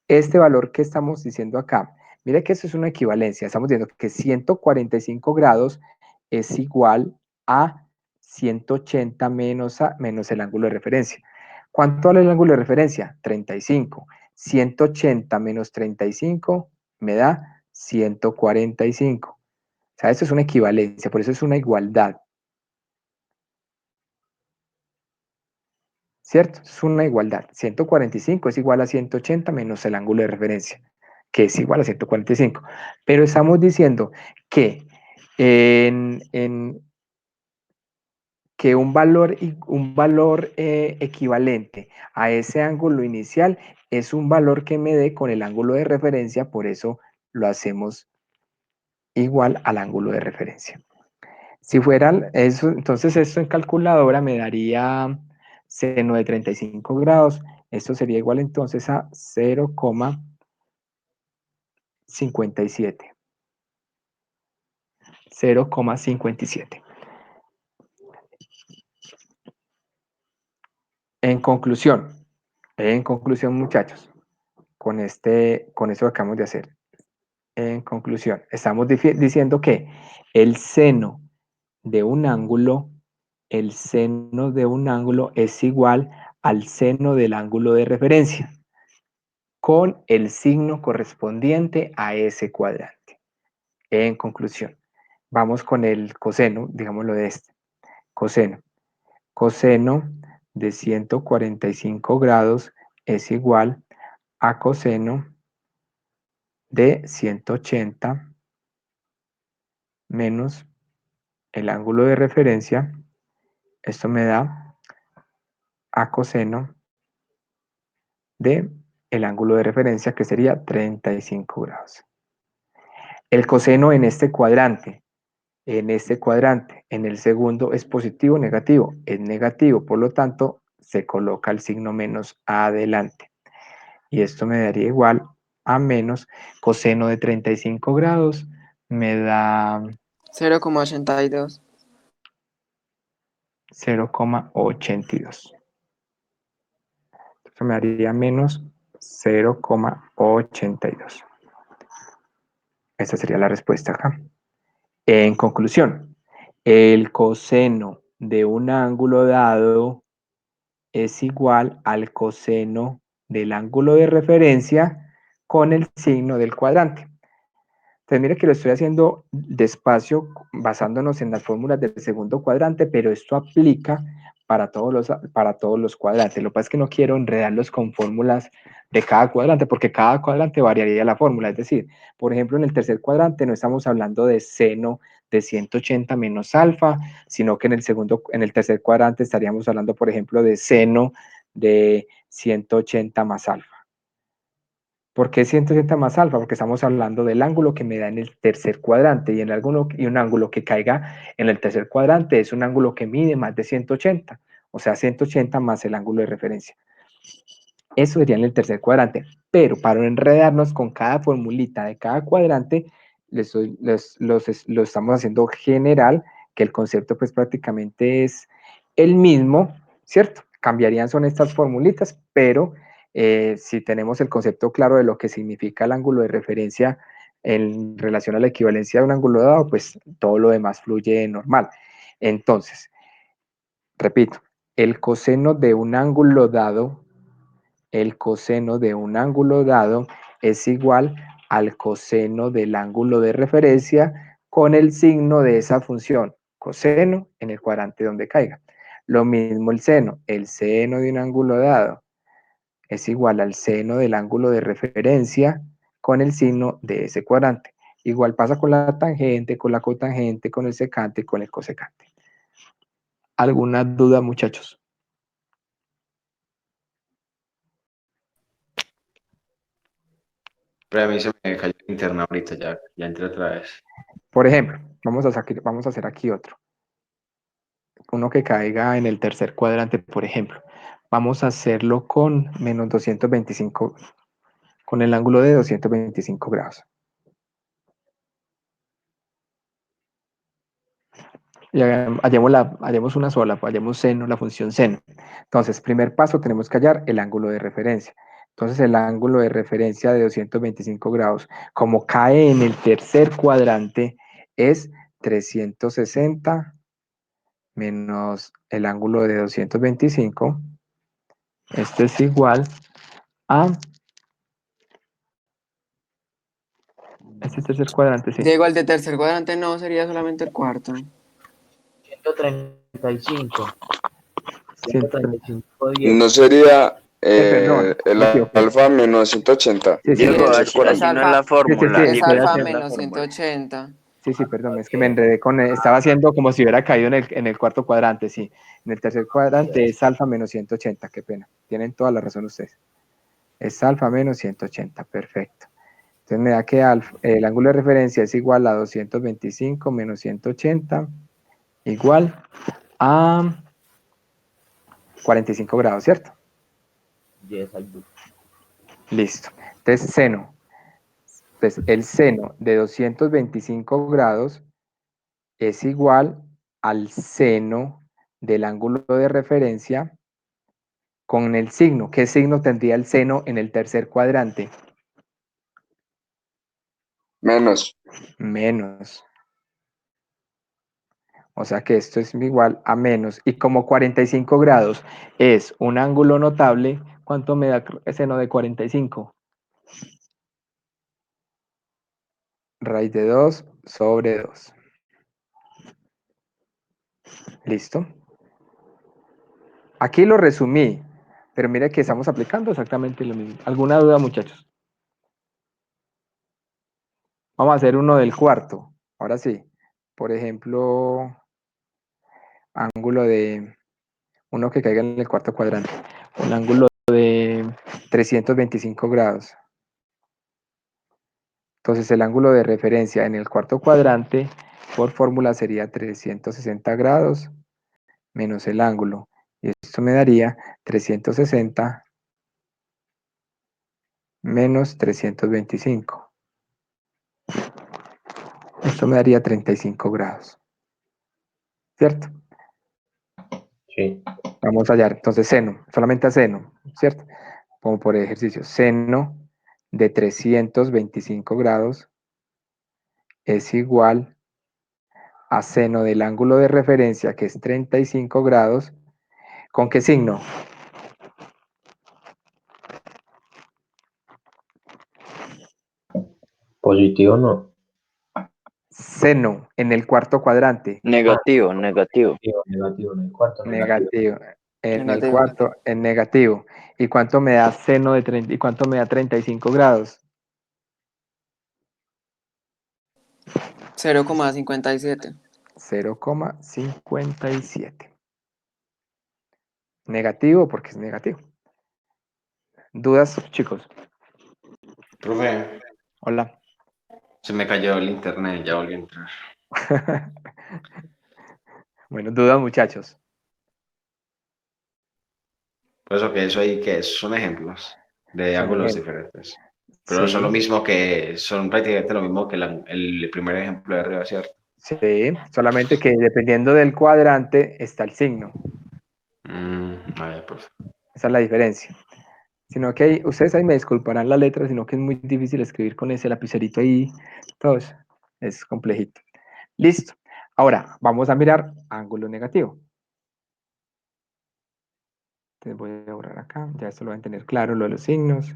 Este valor que estamos diciendo acá, mire que eso es una equivalencia, estamos diciendo que 145 grados es igual a 180 menos el ángulo de referencia. ¿Cuánto vale el ángulo de referencia? 35. 180 menos 35 me da 145. O sea, eso es una equivalencia, por eso es una igualdad. ¿Cierto? Es una igualdad. 145 es igual a 180 menos el ángulo de referencia, que es igual a 145. Pero estamos diciendo que, que un valor equivalente a ese ángulo inicial es un valor que me dé con el ángulo de referencia, por eso lo hacemos igual al ángulo de referencia. Si fuera eso, entonces esto en calculadora me daría seno de 35 grados. Esto sería igual entonces a 0,57. 0,57. En conclusión, muchachos, con eso que acabamos de hacer. En conclusión, estamos diciendo que el seno de un ángulo, es igual al seno del ángulo de referencia, con el signo correspondiente a ese cuadrante. En conclusión, vamos con el coseno, digámoslo de este. Coseno. Coseno de 145 grados es igual a coseno de 180 menos el ángulo de referencia. Esto me da a coseno de el ángulo de referencia, que sería 35 grados. El coseno en este cuadrante, en el segundo es positivo o negativo, es negativo, por lo tanto se coloca el signo menos adelante. Y esto me daría igual a menos coseno de 35 grados, me da 0,82. 0,82. Entonces me daría menos 0,82. Esta sería la respuesta acá. En conclusión, el coseno de un ángulo dado es igual al coseno del ángulo de referencia con el signo del cuadrante. Entonces, mire que lo estoy haciendo despacio, basándonos en las fórmulas del segundo cuadrante, pero esto aplica para todos los cuadrantes. Lo que pasa es que no quiero enredarlos con fórmulas de cada cuadrante, porque cada cuadrante variaría la fórmula. Es decir, por ejemplo, en el tercer cuadrante no estamos hablando de seno de 180 menos alfa, sino que en el tercer cuadrante estaríamos hablando, por ejemplo, de seno de 180 más alfa. ¿Por qué 180 más alfa? Porque estamos hablando del ángulo que me da en el tercer cuadrante y un ángulo que caiga en el tercer cuadrante es un ángulo que mide más de 180, o sea, 180 más el ángulo de referencia. Eso sería en el tercer cuadrante, pero para no enredarnos con cada formulita de cada cuadrante, lo estamos haciendo general, que el concepto pues prácticamente es el mismo, ¿cierto? Cambiarían son estas formulitas, pero si tenemos el concepto claro de lo que significa el ángulo de referencia en relación a la equivalencia de un ángulo dado, pues todo lo demás fluye normal. Entonces, repito, el coseno de un ángulo dado el coseno de un ángulo dado es igual al coseno del ángulo de referencia con el signo de esa función, coseno en el cuadrante donde caiga. Lo mismo el seno de un ángulo dado es igual al seno del ángulo de referencia con el signo de ese cuadrante. Igual pasa con la tangente, con la cotangente, con el secante y con el cosecante. ¿Alguna duda, muchachos? Pero a mí se me cayó el internet ahorita, ya entré otra vez. Por ejemplo, vamos a hacer aquí otro. Uno que caiga en el tercer cuadrante, por ejemplo. Vamos a hacerlo con menos 225, con el ángulo de 225 grados. Y hallemos una sola, pues hallemos seno, la función seno. Entonces, primer paso, tenemos que hallar el ángulo de referencia. Entonces, el ángulo de referencia de 225 grados, como cae en el tercer cuadrante, es 360 menos el ángulo de 225. Este es igual a... Este tercer cuadrante, sí. Diego, el de tercer cuadrante no sería solamente el cuarto. 135. Cien- 135, 10. No sería perdón, el me equivoqué. alfa menos 180. Sí, sí, Diego, Sí, Tercer es cuadrante. así no es la alfa, fórmula. es estoy Diego, alfa así no es la menos fórmula. 180. sí, perdón, es que me enredé estaba haciendo como si hubiera caído en el cuarto cuadrante, sí. En el tercer cuadrante es alfa menos 180, qué pena. Tienen toda la razón ustedes. Es alfa menos 180, perfecto. Entonces me da que el ángulo de referencia es igual a 225 menos 180, igual a 45 grados, ¿cierto? Yes, I do. Listo. Entonces, seno. Entonces, el seno de 225 grados es igual al seno del ángulo de referencia con el signo. ¿Qué signo tendría el seno en el tercer cuadrante? Menos. Menos. O sea que esto es igual a menos. Y como 45 grados es un ángulo notable, ¿cuánto me da el seno de 45? Raíz de 2 sobre 2. ¿Listo? Aquí lo resumí, pero mire que estamos aplicando exactamente lo mismo. ¿Alguna duda, muchachos? Vamos a hacer uno del cuarto. Ahora sí. Por ejemplo, ángulo de uno que caiga en el cuarto cuadrante. Un ángulo de 325 grados. Entonces, el ángulo de referencia en el cuarto cuadrante, por fórmula, sería 360 grados menos el ángulo. Y esto me daría 360 menos 325. Esto me daría 35 grados. ¿Cierto? Sí. Vamos a hallar entonces seno, solamente a seno, ¿cierto? Como por ejercicio, seno de 325 grados es igual a seno del ángulo de referencia, que es 35 grados. ¿Con qué signo? Positivo no. Seno en el cuarto cuadrante. Negativo, negativo. Negativo, en el cuarto negativo. Negativo. En el Negativo. cuarto, en negativo. ¿Y cuánto me da seno de 30, y cuánto me da 35 grados? 0,57. 0,57. Negativo porque es negativo. ¿Dudas, chicos? Profe, Hola. se me cayó el internet, ya volví a entrar. Bueno, dudas, muchachos. Por eso que eso ahí que son ejemplos de Son ángulos ejemplos. diferentes. Pero son Sí, lo mismo son prácticamente lo mismo que el primer ejemplo de arriba, ¿cierto? sí. Solamente que dependiendo del cuadrante está el signo. Vale, profe. Esa es la diferencia. Sino que ustedes ahí me disculparán la letra, sino que es muy difícil escribir con ese lapicerito ahí. Todo eso. Es complejito. Listo. Ahora, vamos a mirar ángulo negativo. Entonces voy a borrar acá, ya esto lo van a tener claro, lo de los signos.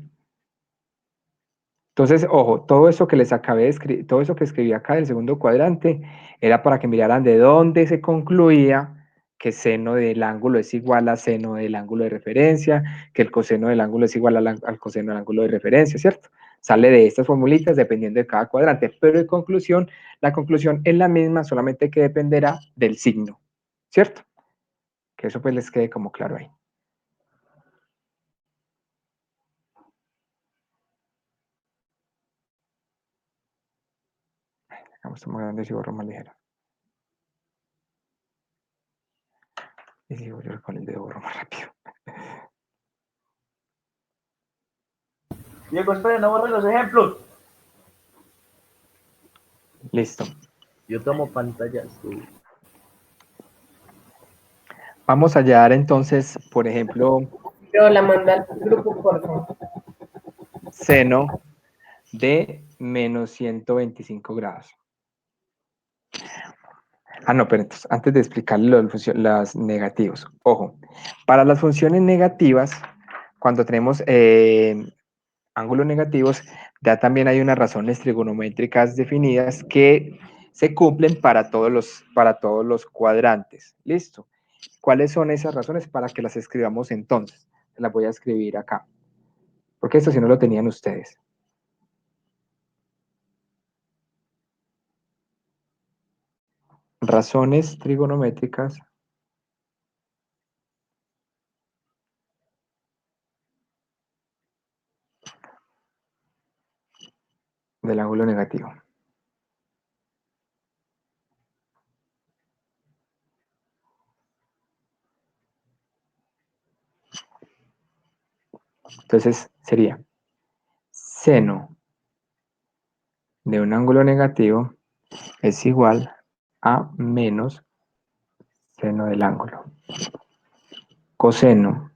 Entonces, ojo, todo eso que les acabé de escribir, todo eso que escribí acá del segundo cuadrante, era para que miraran de dónde se concluía que seno del ángulo es igual a seno del ángulo de referencia, que el coseno del ángulo es igual al coseno del ángulo de referencia, ¿cierto? Sale de estas formulitas dependiendo de cada cuadrante, pero en conclusión, la conclusión es la misma, solamente que dependerá del signo, ¿cierto? Que eso pues les quede como claro ahí. Vamos a más grande y borro más ligero. Y si voy a con el dedo borro más rápido. Diego, espera, no borres los ejemplos. Listo. Yo tomo pantallas. Vamos a hallar entonces, por ejemplo, Pero la manda al grupo, por favor. seno de menos 125 grados. Ah, no, pero entonces, antes de explicarle las negativos, ojo, para las funciones negativas, cuando tenemos ángulos negativos, ya también hay unas razones trigonométricas definidas que se cumplen para todos los cuadrantes. ¿Listo? ¿Cuáles son esas razones para que las escribamos entonces? Las voy a escribir acá, porque esto si no lo tenían ustedes. Razones trigonométricas del ángulo negativo. Entonces sería seno de un ángulo negativo es igual a menos seno del ángulo. Coseno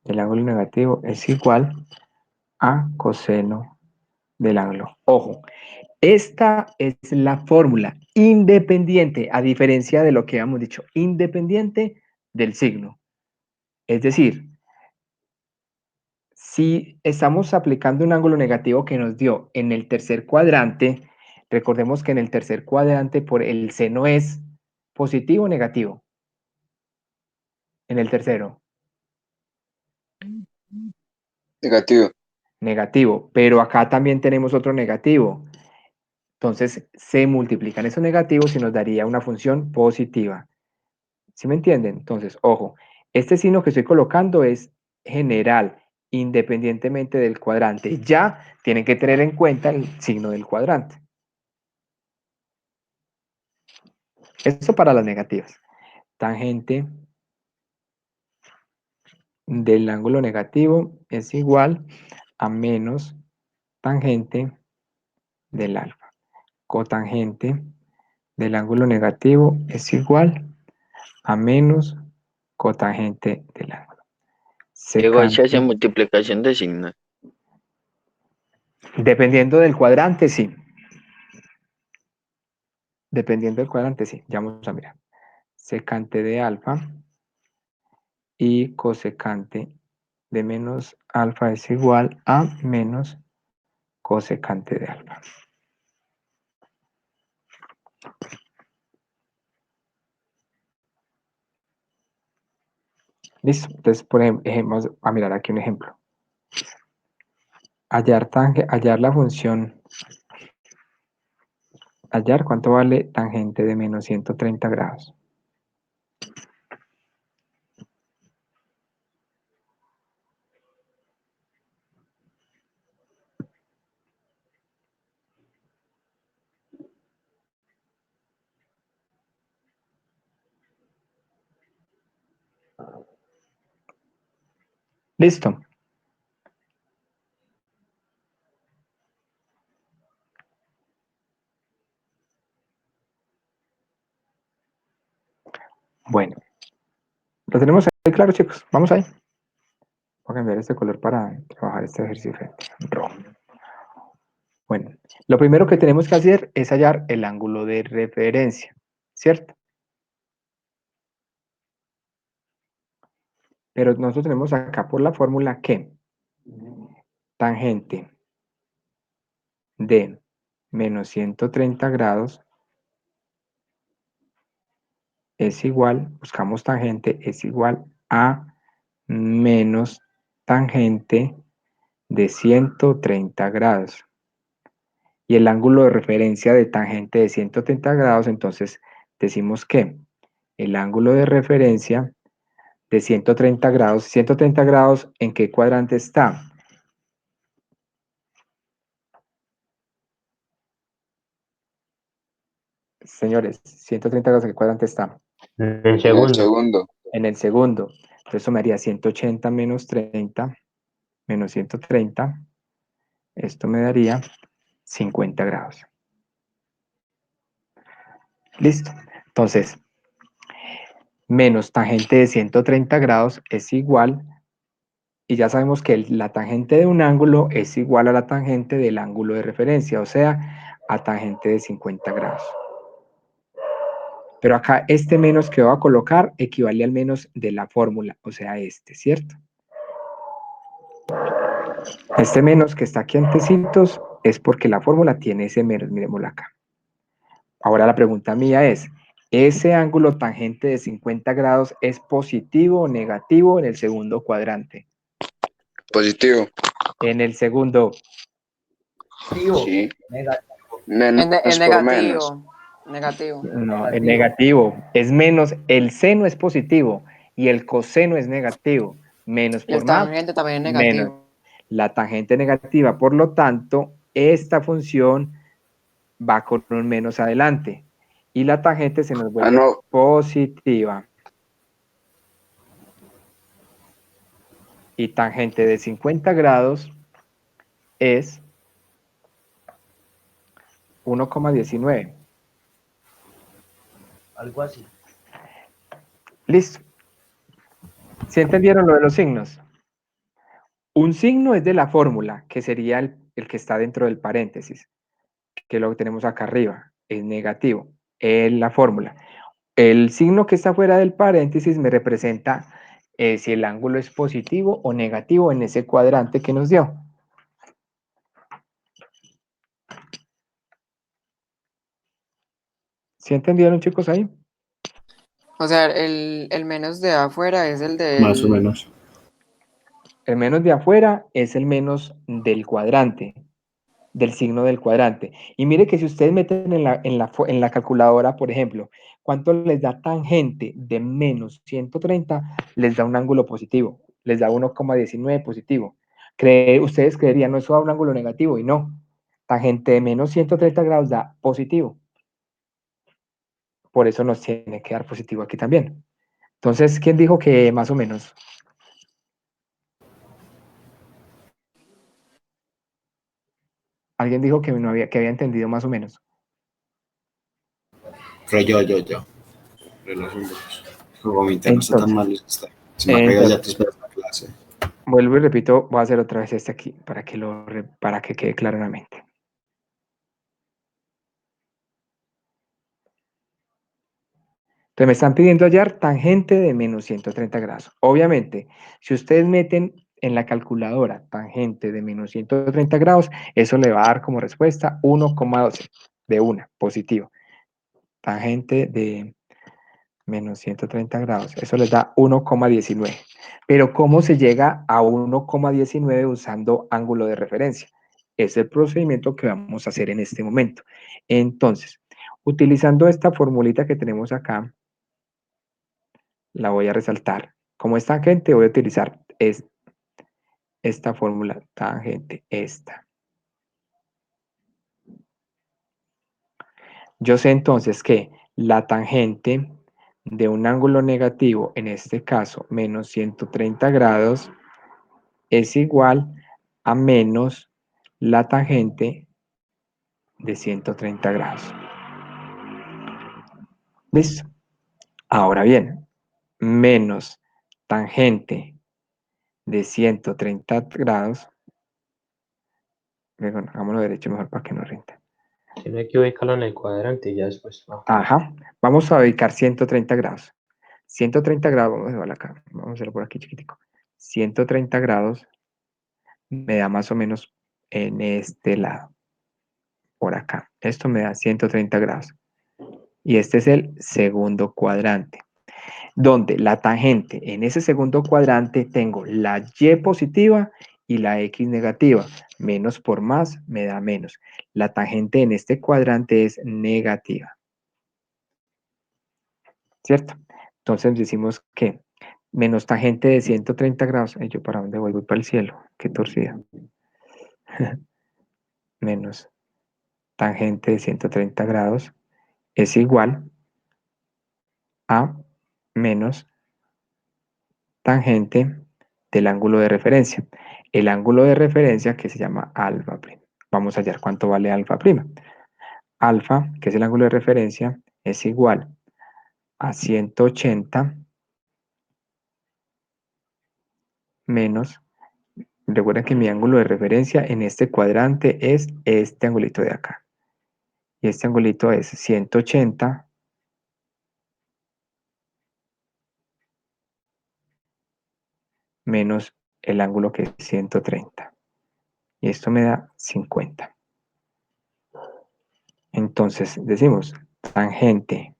del ángulo negativo es igual a coseno del ángulo. Ojo, esta es la fórmula independiente, a diferencia de lo que habíamos dicho, independiente del signo. Es decir, si estamos aplicando un ángulo negativo que nos dio en el tercer cuadrante, recordemos que en el tercer cuadrante por el seno es positivo o negativo. En el tercero, Negativo. negativo, pero acá también tenemos otro negativo. Entonces se multiplican esos negativos y nos daría una función positiva. ¿Sí me entienden? Entonces, ojo, este signo que estoy colocando es general, independientemente del cuadrante. Ya tienen que tener en cuenta el signo del cuadrante. Esto para las negativas. Tangente del ángulo negativo es igual a menos tangente del alfa. Cotangente del ángulo negativo es igual a menos cotangente del ángulo. Diego, ahí se hace Secante, multiplicación de signos. dependiendo del cuadrante, sí. Dependiendo del cuadrante, sí. Ya vamos a mirar. Secante de alfa y cosecante de menos alfa es igual a menos cosecante de alfa. Listo. Entonces, por ejemplo, vamos a mirar aquí un ejemplo. Hallar la función. Hallar cuánto vale tangente de menos 130 grados. Listo. Bueno, lo tenemos ahí claro, chicos. Vamos ahí. Voy a cambiar este color para trabajar este ejercicio diferente. Rojo. Bueno, lo primero que tenemos que hacer es hallar el ángulo de referencia, ¿cierto? Pero nosotros tenemos acá por la fórmula que tangente de menos 130 grados es igual, buscamos tangente, es igual a menos tangente de 130 grados. Y el ángulo de referencia de tangente de 130 grados, entonces decimos que el ángulo de referencia de 130 grados, ¿en qué cuadrante está? Señores, 130 grados, ¿en qué cuadrante está? El En el segundo. segundo. En el segundo. Entonces eso me haría 180 menos 30, menos 130. Esto me daría 50 grados. Listo. Entonces, menos tangente de 130 grados es igual, y ya sabemos que la tangente de un ángulo es igual a la tangente del ángulo de referencia, o sea, a tangente de 50 grados. Pero acá este menos que voy a colocar equivale al menos de la fórmula, o sea, este, ¿cierto? Este menos que está aquí antecitos es porque la fórmula tiene ese menos, miremoslo acá. Ahora la pregunta mía es, ¿ese ángulo tangente de 50 grados es positivo o negativo en el segundo cuadrante? Positivo. En el segundo, Sí. Negativo. Menos Es por menos. negativo. Negativo. no, es negativo. Es menos, el seno es positivo y el coseno es negativo. Menos Y el por más, tangente también es menos. negativo. La tangente negativa, por lo tanto, esta función va con un menos adelante. Y la tangente se nos Ah, vuelve no. positiva. Y tangente de 50 grados es 1,19. Algo así. Listo. ¿Sí entendieron lo de los signos? Un signo es de la fórmula, que sería el que está dentro del paréntesis, que lo tenemos acá arriba, es negativo, es la fórmula. El signo que está fuera del paréntesis me representa si el ángulo es positivo o negativo en ese cuadrante que nos dio. ¿Sí entendieron, chicos, ahí? O sea, el menos de afuera es el Más o del... menos. El menos de afuera es el menos del cuadrante, del signo del cuadrante. Y mire que si ustedes meten en la calculadora, por ejemplo, ¿cuánto les da tangente de menos 130? Les da un ángulo positivo, les da 1,19 positivo. Ustedes creerían, no, eso da un ángulo negativo, y no. Tangente de menos 130 grados da positivo. Por eso nos tiene que dar positivo aquí también. Entonces, ¿quién dijo que más o menos? Alguien dijo que no había, que había entendido más o menos. Pero yo. Pero los números. Como mi interno está tan Entonces, mal, se me ha pegado ya 3 veces la clase. vuelvo y repito, voy a hacer otra vez este aquí para que quede claro en la mente. Entonces me están pidiendo hallar tangente de menos 130 grados. Obviamente, si ustedes meten en la calculadora tangente de menos 130 grados, eso le va a dar como respuesta 1,12 de una, positivo. Tangente de menos 130 grados, eso les da 1,19. Pero ¿cómo se llega a 1,19 usando ángulo de referencia? Es el procedimiento que vamos a hacer en este momento. Entonces, utilizando esta formulita que tenemos acá, la voy a resaltar. Como es tangente, voy a utilizar esta fórmula, tangente, esta. Yo sé entonces que la tangente de un ángulo negativo, en este caso menos 130 grados, es igual a menos la tangente de 130 grados. ¿Listo? Ahora bien, menos tangente de 130 grados, bueno, hagámoslo derecho mejor para que no rinda. Tiene que ubicarlo en el cuadrante y ya después. Ajá, vamos a ubicar 130 grados. 130 grados, vamos a dejarlo acá, vamos a hacerlo por aquí chiquitico. 130 grados me da más o menos en este lado, por acá. Esto me da 130 grados. Y este es el segundo cuadrante, donde la tangente en ese segundo cuadrante tengo la y positiva y la x negativa. Menos por más me da menos. La tangente en este cuadrante es negativa. ¿Cierto? Entonces decimos que menos tangente de 130 grados. Ay, ¿yo para dónde voy? Voy para el cielo. Qué torcida. Menos tangente de 130 grados es igual a menos tangente del ángulo de referencia. El ángulo de referencia que se llama alfa prima. Vamos a hallar cuánto vale alfa prima. Alfa, que es el ángulo de referencia, es igual a 180 menos, recuerden que mi ángulo de referencia en este cuadrante es este angulito de acá. Y este angulito es 180 menos el ángulo que es 130. Y esto me da 50. Entonces decimos tangente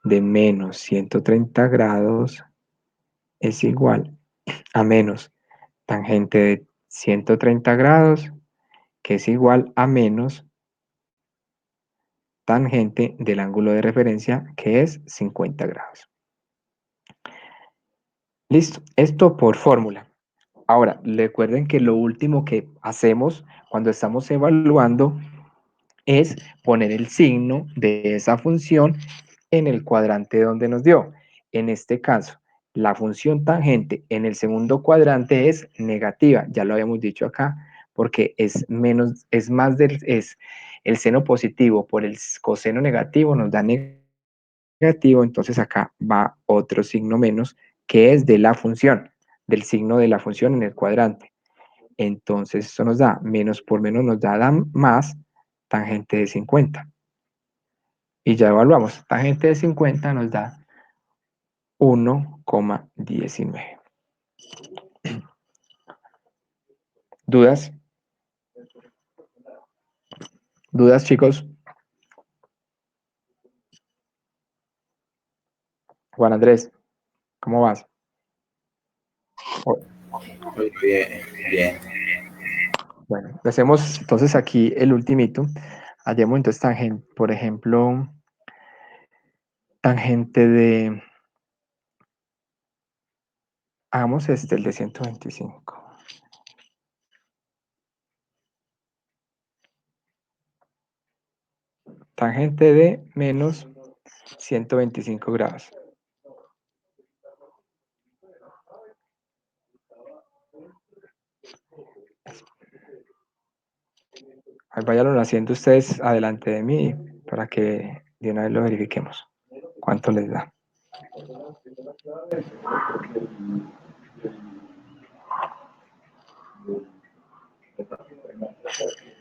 de menos 130 grados es igual a menos tangente de 130 grados, que es igual a menos tangente del ángulo de referencia, que es 50 grados. Listo, esto por fórmula. Ahora, recuerden que lo último que hacemos cuando estamos evaluando es poner el signo de esa función en el cuadrante donde nos dio. En este caso, la función tangente en el segundo cuadrante es negativa, ya lo habíamos dicho acá, porque es menos, es más del, es el seno positivo por el coseno negativo nos da negativo, entonces acá va otro signo menos, que es de la función, del signo de la función en el cuadrante. Entonces esto nos da menos por menos nos da más tangente de 50. Y ya evaluamos, tangente de 50 nos da 1,19. ¿Dudas? ¿Dudas, chicos? Juan Andrés, ¿cómo vas? Muy bien, bien. Bueno, hacemos entonces aquí el ultimito. Hallemos entonces tangente, por ejemplo, tangente de... Hagamos el de 125. Tangente de menos 125 grados. Ahí vayan haciendo ustedes adelante de mí para que de una vez lo verifiquemos. ¿Cuánto les da?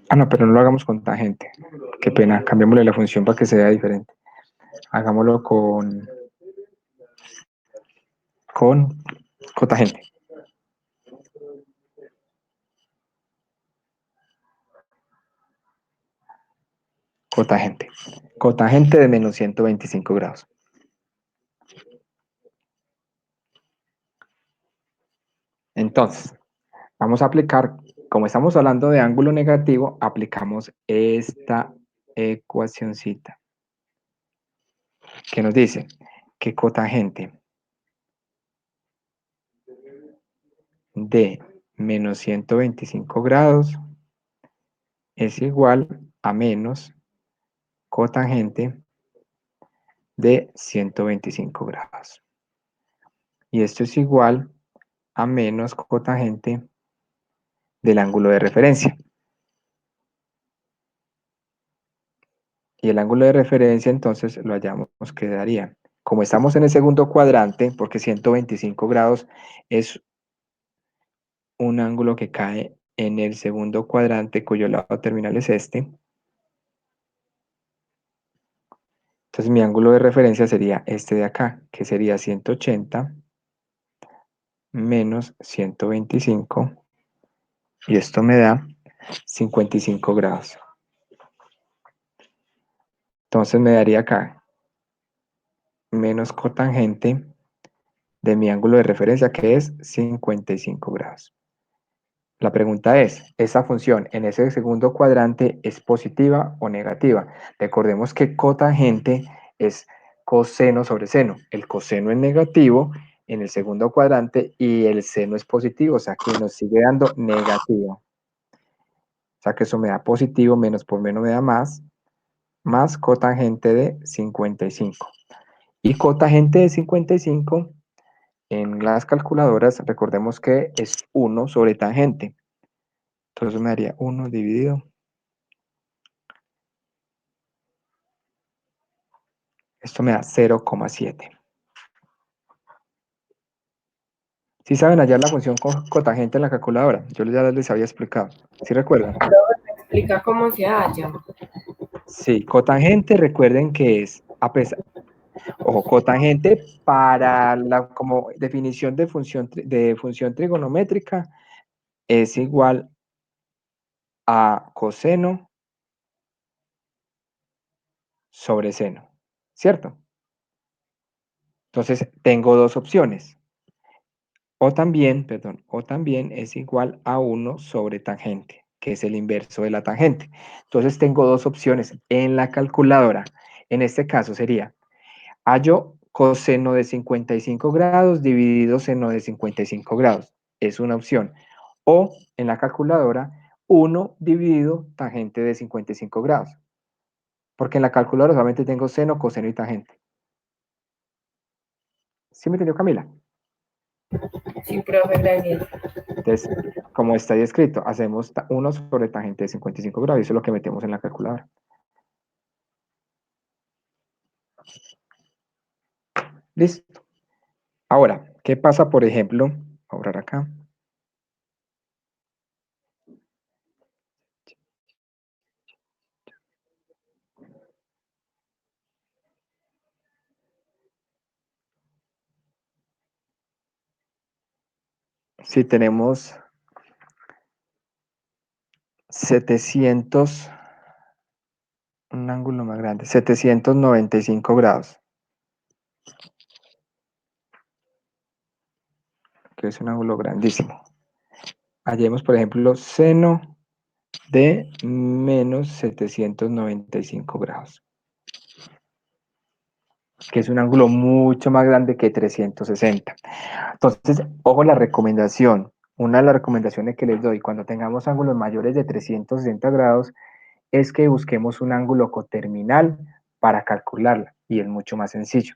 Ah, no, pero no lo hagamos con tangente. Qué pena, cambiémosle la función para que sea diferente. Hagámoslo con cotangente. Cotangente. Cotangente de menos 125 grados. Entonces, vamos a aplicar, como estamos hablando de ángulo negativo, aplicamos esta ecuacioncita que nos dice que cotangente de menos 125 grados es igual a menos cotangente de 125 grados. Y esto es igual a menos cotangente del ángulo de referencia. Y el ángulo de referencia entonces lo hallamos que daría. Como estamos en el segundo cuadrante, porque 125 grados es un ángulo que cae en el segundo cuadrante cuyo lado terminal es este. Entonces mi ángulo de referencia sería este de acá, que sería 180 menos 125, y esto me da 55 grados. Entonces me daría acá menos cotangente de mi ángulo de referencia, que es 55 grados. La pregunta es, ¿esa función en ese segundo cuadrante es positiva o negativa? Recordemos que cotangente es coseno sobre seno. El coseno es negativo en el segundo cuadrante y el seno es positivo, o sea que nos sigue dando negativo. O sea que eso me da positivo, menos por menos me da más cotangente de 55. Y cotangente de 55 en las calculadoras, recordemos que es 1 sobre tangente. Entonces me daría 1 dividido. Esto me da 0,7. ¿Sí saben hallar la función cotangente en la calculadora? Yo ya les había explicado. ¿Sí recuerdan? Explica cómo se halla. Sí, cotangente, recuerden que es, ojo, cotangente para la como definición de función trigonométrica es igual a coseno sobre seno, ¿cierto? Entonces tengo dos opciones. O también es igual a 1 sobre tangente, que es el inverso de la tangente. Entonces tengo dos opciones en la calculadora. En este caso sería, hallo coseno de 55 grados dividido seno de 55 grados. Es una opción. O en la calculadora, 1 dividido tangente de 55 grados. Porque en la calculadora solamente tengo seno, coseno y tangente. ¿Sí me entendió, Camila? Sí, profe, gracias. Entonces, como está ahí escrito, hacemos 1 sobre tangente de 55 grados, y eso es lo que metemos en la calculadora. Listo. Ahora, ¿qué pasa, por ejemplo? Voy a borrar acá. Si tenemos 700, un ángulo más grande, 795 grados, que es un ángulo grandísimo. Hallemos, por ejemplo, seno de menos 795 grados, que es un ángulo mucho más grande que 360. Entonces, ojo la recomendación. Una de las recomendaciones que les doy cuando tengamos ángulos mayores de 360 grados es que busquemos un ángulo coterminal para calcularla, y es mucho más sencillo.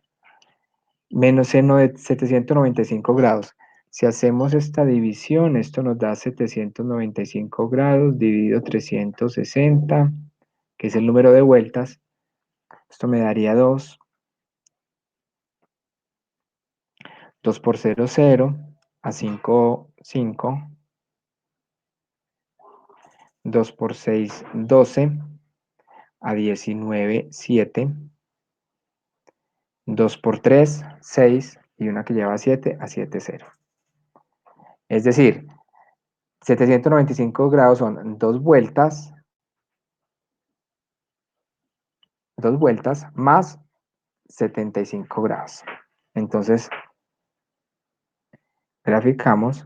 Menos seno de 795 grados. Si hacemos esta división, esto nos da 795 grados dividido 360, que es el número de vueltas. Esto me daría 2. 2 por 0, 0. A 5, 5. 2 por 6, 12. A 19, 7. 2 por 3, 6. Y una que lleva 7, a 7, 0. Es decir, 795 grados son 2 vueltas más 75 grados. Entonces, graficamos.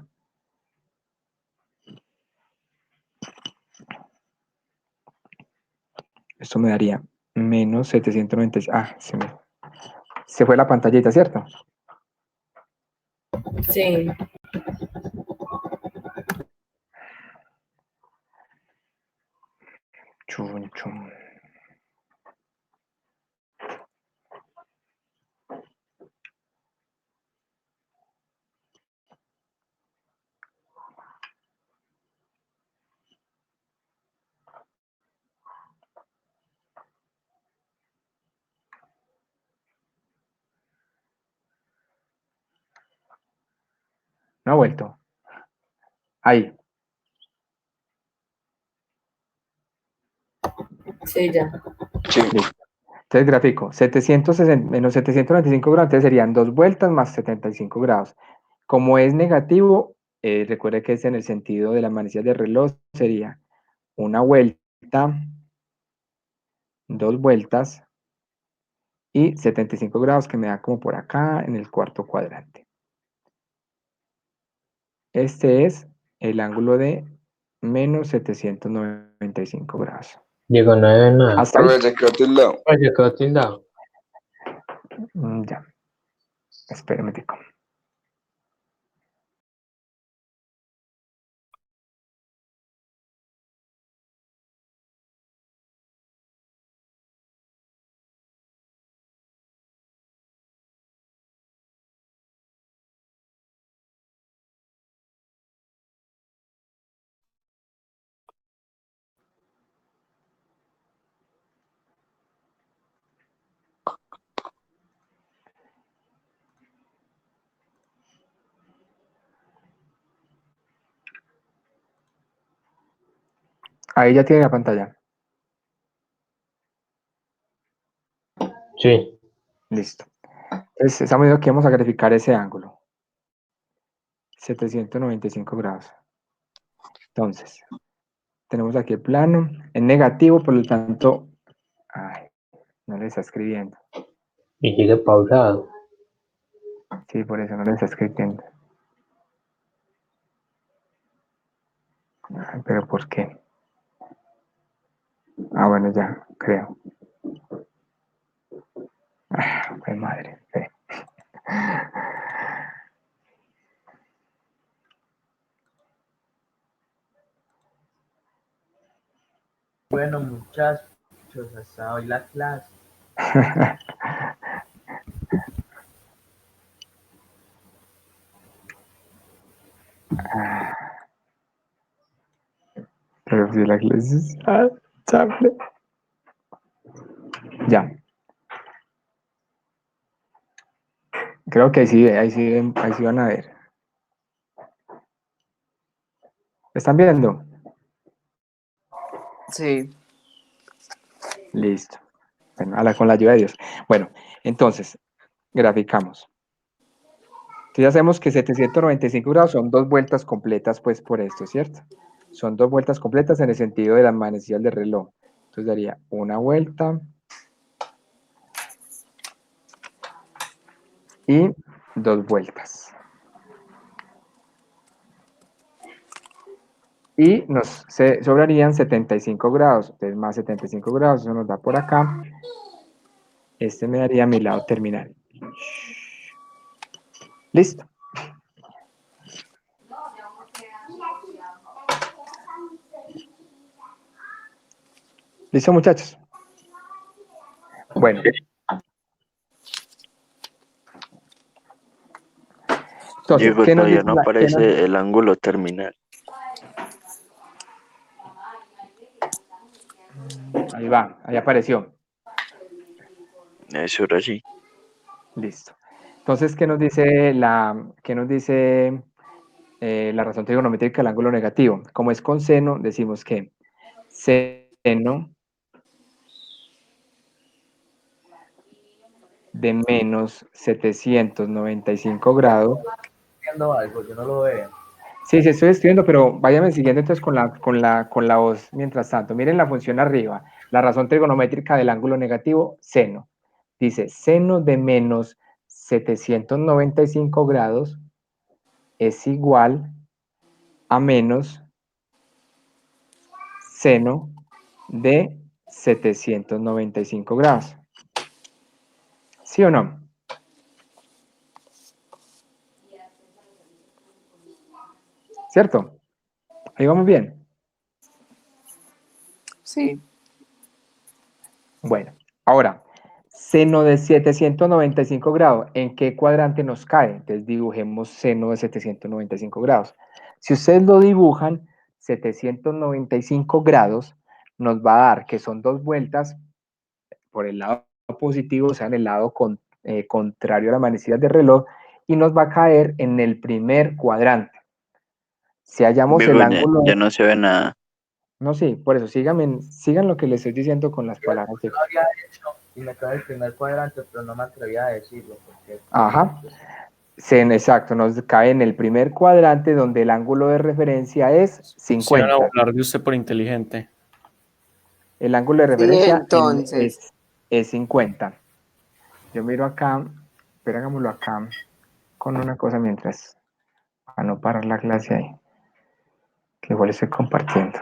Esto me daría menos 795. Ah, se fue la pantallita, ¿cierto? Sí. Chun, chun. No ha vuelto. Ahí. Sí, ya. Sí. Listo. Entonces grafico, 760 menos 795 grados, entonces serían 2 vueltas más 75 grados. Como es negativo, recuerde que es en el sentido de las manecillas de reloj, sería una vuelta, 2 vueltas y 75 grados que me da como por acá en el cuarto cuadrante. Este es el ángulo de menos 795 grados. Diego, no debe nada. Hasta ahí. Profe, se quedó tildado. Oye, quedó tildado. Ya. Espérame, tico. Ahí ya tiene la pantalla. Sí. Listo. Entonces, estamos viendo que vamos a graficar ese ángulo. 795 grados. Entonces, tenemos aquí el plano. En negativo, por lo tanto... Ay, no le está escribiendo. Y sigue pausado. Sí, por eso no le está escribiendo. Ay, pero ¿por qué? Ah, bueno, ya, creo. Ah, qué madre. Espere. Bueno, muchachos, hasta hoy la clase. Pero si la clase es... Ah, chable. Ya. Creo que ahí sí van a ver. ¿Están viendo? Sí. Listo. Bueno, con la ayuda de Dios. Bueno, entonces, graficamos. Entonces ya sabemos que 795 grados son 2 vueltas completas, pues, por esto, ¿cierto? Son 2 vueltas completas en el sentido de las manecillas del reloj. Entonces daría una vuelta y 2 vueltas. Y nos sobrarían 75 grados. Entonces más 75 grados, eso nos da por acá. Este me daría mi lado terminal. Listo. ¿Listo, muchachos? Bueno. Entonces, Diego, ¿qué nos todavía dice no aparece el ángulo terminal. Ahí va, ahí apareció. Eso ahora sí. Listo. Entonces, ¿qué nos dice la razón trigonométrica del ángulo negativo? Como es con seno, decimos que seno de menos 795 grados. Haciendo algo, yo no lo veo. Sí, sí, estoy escribiendo, pero váyame siguiendo entonces con la voz mientras tanto. Miren la función arriba, la razón trigonométrica del ángulo negativo, seno. Dice, seno de menos 795 grados es igual a menos seno de 795 grados. ¿Sí o no? ¿Cierto? Ahí vamos bien. Sí. Bueno, ahora, seno de 795 grados, ¿en qué cuadrante nos cae? Entonces dibujemos seno de 795 grados. Si ustedes lo dibujan, 795 grados nos va a dar que son 2 vueltas por el lado positivo, o sea, en el lado contrario a la manecilla del reloj, y nos va a caer en el primer cuadrante. Si hallamos el Diego, ángulo... ya no se ve nada. No, sí, por eso, sigan lo que les estoy diciendo con las palabras. Lo había hecho Y me quedó el primer cuadrante, pero no me atreví a decirlo. Porque, Ajá. Exacto, nos cae en el primer cuadrante donde el ángulo de referencia es Se van a 50. burlar de usted por inteligente. El ángulo de Sí, referencia entonces. es 50. Yo miro acá, pero hagámoslo acá con una cosa mientras, para no parar la clase ahí, que igual estoy compartiendo.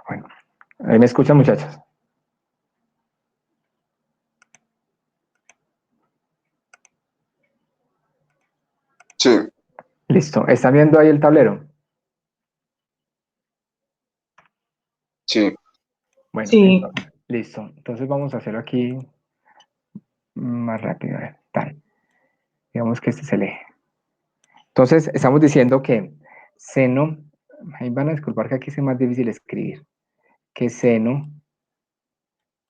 Bueno, ahí me escuchan, muchachos. Sí, Listo. ¿Están viendo ahí el tablero? sí. Bueno, Sí. listo. Entonces vamos a hacerlo aquí más rápido. A ver, tal. Digamos que este es el eje. Entonces, estamos diciendo que seno, ahí van a disculpar que aquí es más difícil escribir, que seno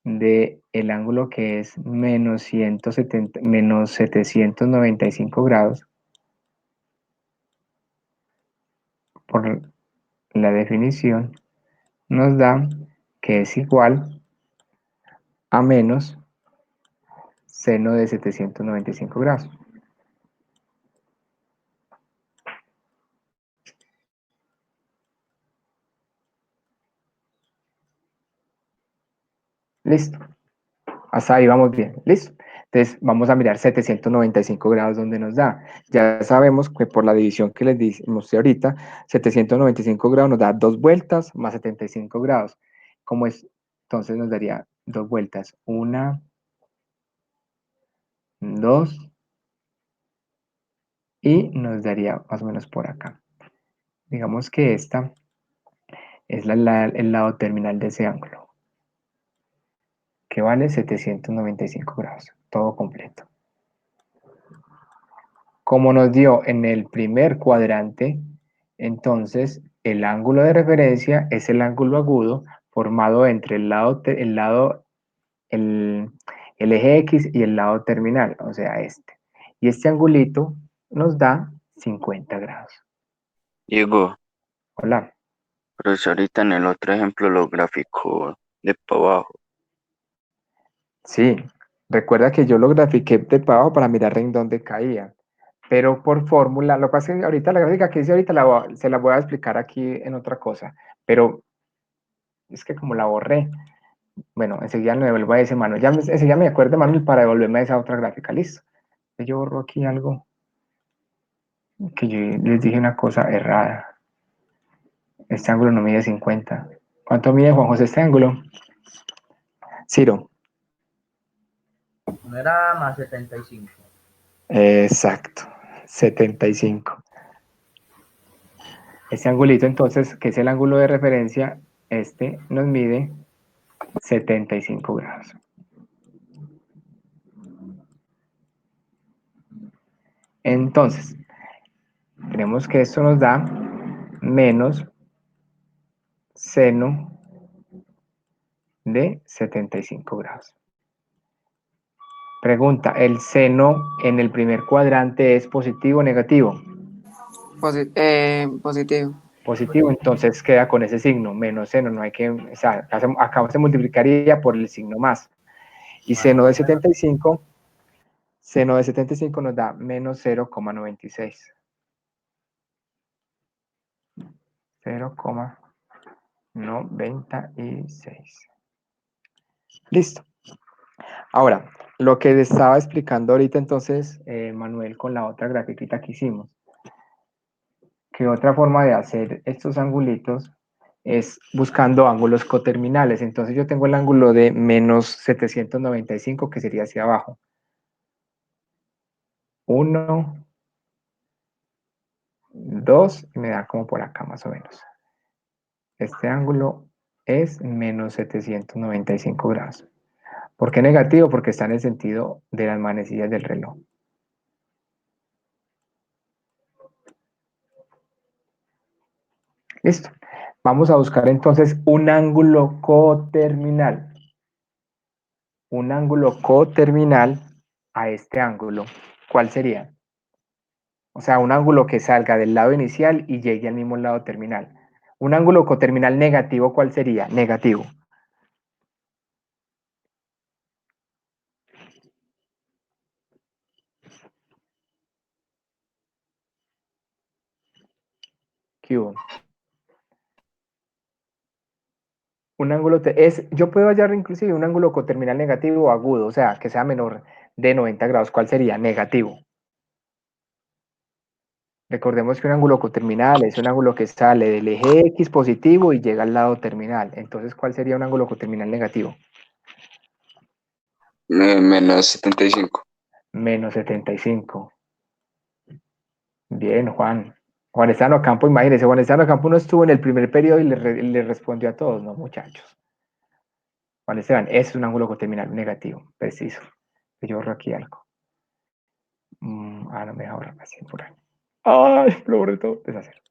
de el ángulo que es menos 170, menos 795 grados, por la definición, nos da que es igual a menos seno de 795 grados. Listo. Hasta ahí vamos bien. Listo. Entonces vamos a mirar 795 grados donde nos da. Ya sabemos que por la división que les mostré ahorita, 795 grados nos da 2 vueltas más 75 grados. Como es, entonces nos daría 2 vueltas. 1, 2 y nos daría más o menos por acá. Digamos que esta es el lado terminal de ese ángulo, que vale 795 grados, todo completo. Como nos dio en el primer cuadrante, entonces el ángulo de referencia es el ángulo agudo formado entre el eje X y el lado terminal, o sea, este. Y este angulito nos da 50 grados. Diego, Hola. pero si ahorita en el otro ejemplo lo graficó de para abajo. Sí, recuerda que yo lo grafiqué de para abajo para mirar en dónde caía. Pero por fórmula, lo que pasa es que ahorita la gráfica que hice ahorita se la voy a explicar aquí en otra cosa. Pero es que como la borré, bueno, enseguida me devuelvo a ese Manuel. Enseguida me acuerdo, Manuel, para devolverme a esa otra gráfica. Listo. Yo borro aquí algo que yo les dije una cosa errada. Este ángulo no mide 50. ¿Cuánto mide, Juan José, este ángulo? Ciro. no era más 75. Exacto. 75. Este angulito, entonces, que es el ángulo de referencia, este nos mide 75 grados. Entonces, tenemos que esto nos da menos seno de 75 grados. Pregunta, ¿el seno en el primer cuadrante es positivo o negativo? Positivo. Positivo, entonces queda con ese signo, menos seno, no hay que, o sea, acá se multiplicaría por el signo más. Y seno de 75 nos da menos 0,96. 0,96. Listo. Ahora, lo que estaba explicando ahorita entonces, Manuel, con la otra grafiquita que hicimos, que otra forma de hacer estos angulitos es buscando ángulos coterminales. Entonces yo tengo el ángulo de menos 795, que sería hacia abajo. 1, 2, y me da como por acá más o menos. Este ángulo es menos 795 grados. ¿Por qué negativo? Porque está en el sentido de las manecillas del reloj. Listo. Vamos a buscar entonces un ángulo coterminal. Un ángulo coterminal a este ángulo. ¿Cuál sería? O sea, un ángulo que salga del lado inicial y llegue al mismo lado terminal. Un ángulo coterminal negativo, ¿cuál sería? Negativo. ¿Qué hubo? Un ángulo yo puedo hallar inclusive un ángulo coterminal negativo o agudo, o sea, que sea menor de 90 grados. ¿Cuál sería? Negativo. Recordemos que un ángulo coterminal es un ángulo que sale del eje X positivo y llega al lado terminal. Entonces, ¿cuál sería un ángulo coterminal negativo? Menos 75. Menos 75. Bien, Juan. Juan Estano Campo, imagínense, Juan Estano Campo no estuvo en el primer periodo y le respondió a todos, ¿no, muchachos? Juan Esteban, es un ángulo coterminal negativo, preciso. Yo borro aquí algo. No me deja borrar así por ahí. ¡Ay! Lo borré todo. Deshacer.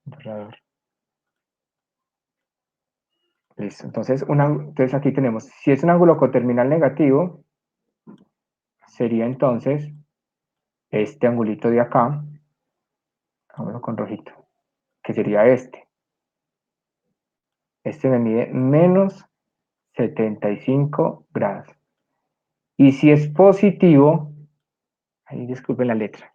Borrador. Listo. Entonces aquí tenemos, si es un ángulo coterminal negativo, sería entonces este angulito de acá, vámonos con rojito, que sería este. Este me mide menos 75 grados. Y si es positivo, ahí disculpen la letra,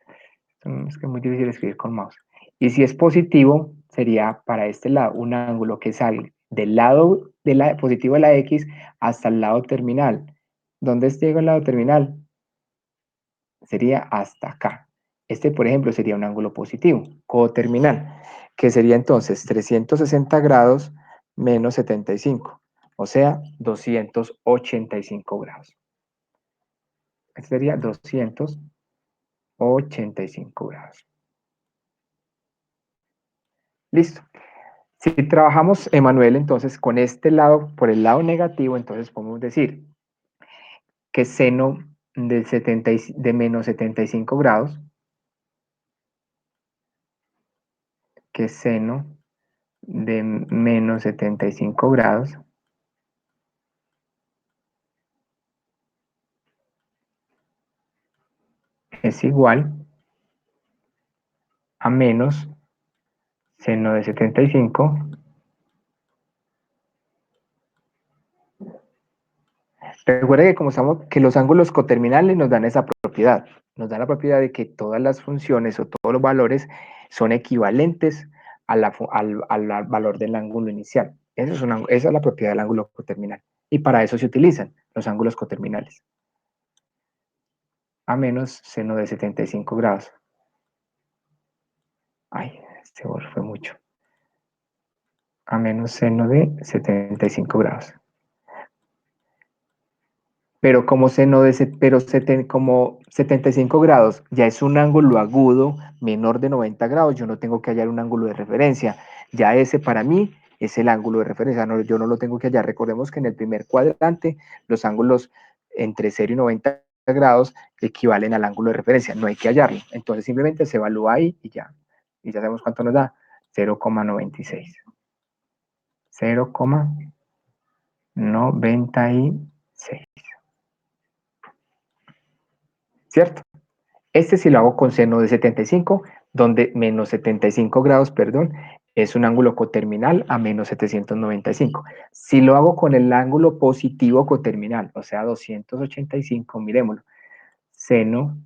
es que es muy difícil escribir con mouse. Y si es positivo, sería para este lado un ángulo que sale del lado positivo de la X hasta el lado terminal. ¿Dónde llega el lado terminal? Sería hasta acá. Este, por ejemplo, sería un ángulo positivo, coterminal, que sería entonces 360 grados menos 75, o sea, 285 grados. Este sería 285 grados. Listo. Si trabajamos, Emanuel, entonces con este lado, por el lado negativo, entonces podemos decir que seno de menos 75 grados, que seno de menos 75 grados es igual a menos seno de 75 Recuerda que como estamos, que los ángulos coterminales nos dan esa propiedad, nos dan la propiedad de que todas las funciones o todos los valores son equivalentes al valor del ángulo inicial. Esa es la propiedad del ángulo coterminal. Y para eso se utilizan los ángulos coterminales. A menos seno de 75 grados. Ay, este fue mucho. A menos seno de 75 grados. Pero como como 75 grados ya es un ángulo agudo menor de 90 grados, yo no tengo que hallar un ángulo de referencia. Ya ese para mí es el ángulo de referencia, yo no lo tengo que hallar. Recordemos que en el primer cuadrante los ángulos entre 0 y 90 grados equivalen al ángulo de referencia, no hay que hallarlo. Entonces simplemente se evalúa ahí y ya sabemos cuánto nos da, 0,96. 0,96. ¿Cierto? Este sí lo hago con seno de 75, donde menos 75 grados, perdón, es un ángulo coterminal a menos 795. Si lo hago con el ángulo positivo coterminal, o sea, 285, miremoslo, seno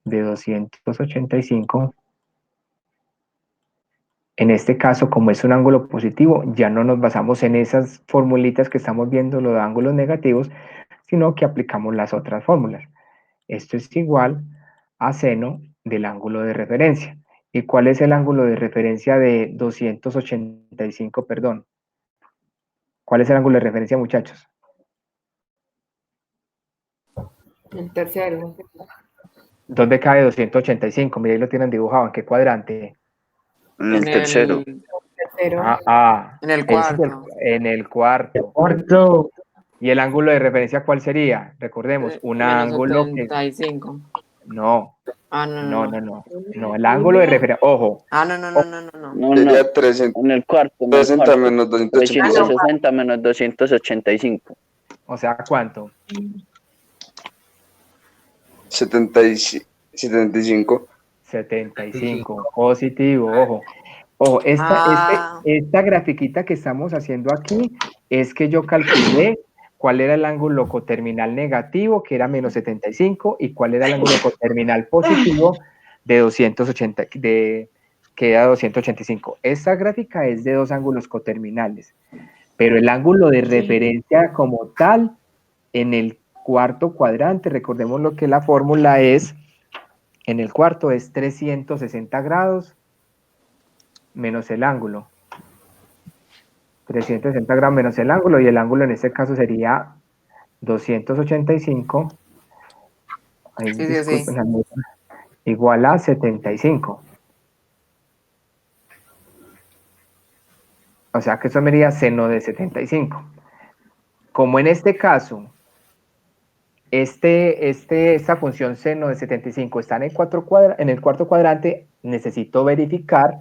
de 285, en este caso, como es un ángulo positivo, ya no nos basamos en esas formulitas que estamos viendo, los ángulos negativos, sino que aplicamos las otras fórmulas. Esto es igual a seno del ángulo de referencia. ¿Y cuál es el ángulo de referencia de 285, perdón? ¿Cuál es el ángulo de referencia, muchachos? El tercero. ¿Dónde cabe 285? Mira, ahí lo tienen dibujado. ¿En qué cuadrante? En el tercero. Cero. En el ese es cuarto. en el cuarto. Cuarto. ¿Y el ángulo de referencia cuál sería? Recordemos, un Menos ángulo que... 75. No, Ah, no, no, no, no, no. no, el ángulo de referencia, ojo, Ah, no, no, no, no, no, no. No, no. Sería 360 En el cuarto. menos 285. 360 menos 285. o sea, ¿cuánto? 75. 75, positivo, ojo. Ojo, esta grafiquita que estamos haciendo aquí es que yo calculé cuál era el ángulo coterminal negativo, que era menos 75, y cuál era el ángulo coterminal positivo de 280, que era 285. Esta gráfica es de dos ángulos coterminales, pero el ángulo de referencia como tal, en el cuarto cuadrante, recordemos lo que la fórmula es, en el cuarto es 360 grados menos el ángulo. 360 grados menos el ángulo, y el ángulo en este caso sería 285. Ahí, Sí, disculpen la letra, igual a 75. O sea que eso me daría seno de 75. Como en este caso, esta función seno de 75 está en el cuarto cuadrante, necesito verificar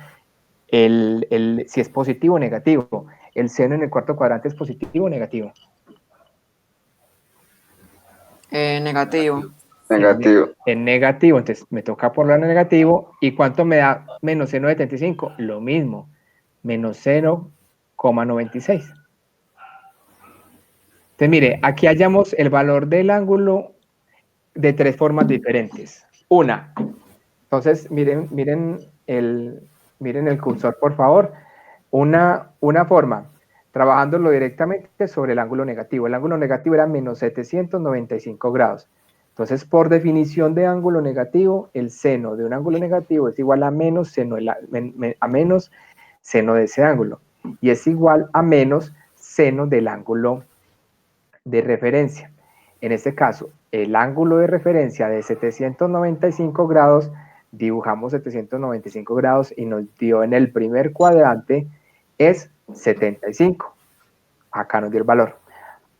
si es positivo o negativo. ¿El seno en el cuarto cuadrante es positivo o negativo? Negativo. Negativo. En negativo, entonces me toca por lo negativo. ¿Y cuánto me da menos seno de 75? Lo mismo, menos 0,96. Entonces, mire, aquí hallamos el valor del ángulo de tres formas diferentes. Una, entonces, miren el cursor, por favor. Una forma, trabajándolo directamente sobre el ángulo negativo. El ángulo negativo era menos 795 grados. Entonces, por definición de ángulo negativo, el seno de un ángulo negativo es igual a menos seno de ese ángulo. Y es igual a menos seno del ángulo de referencia. En este caso, el ángulo de referencia de 795 grados, dibujamos 795 grados y nos dio en el primer cuadrante es 75. Acá nos dio el valor.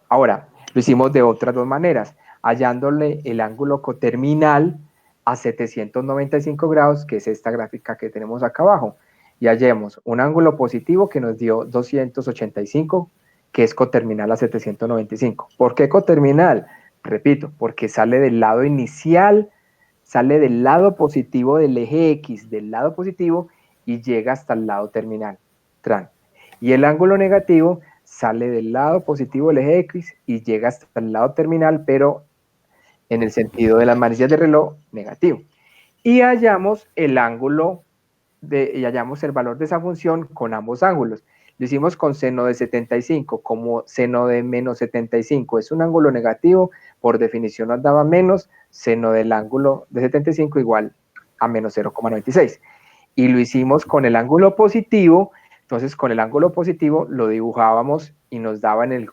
Ahora, lo hicimos de otras dos maneras, hallándole el ángulo coterminal a 795 grados, que es esta gráfica que tenemos acá abajo, y hallemos un ángulo positivo que nos dio 285, que es coterminal a 795. ¿Por qué coterminal? Repito, porque sale del lado inicial, sale del lado positivo del eje X, del lado positivo, y llega hasta el lado terminal, tran. Y el ángulo negativo sale del lado positivo del eje X y llega hasta el lado terminal, pero en el sentido de las manecillas de reloj, negativo. Y hallamos el ángulo, y hallamos el valor de esa función con ambos ángulos. Lo hicimos con seno de 75, como seno de menos 75 es un ángulo negativo, por definición nos daba menos, seno del ángulo de 75 igual a menos 0,96. Y lo hicimos con el ángulo positivo, entonces con el ángulo positivo lo dibujábamos y nos daba en el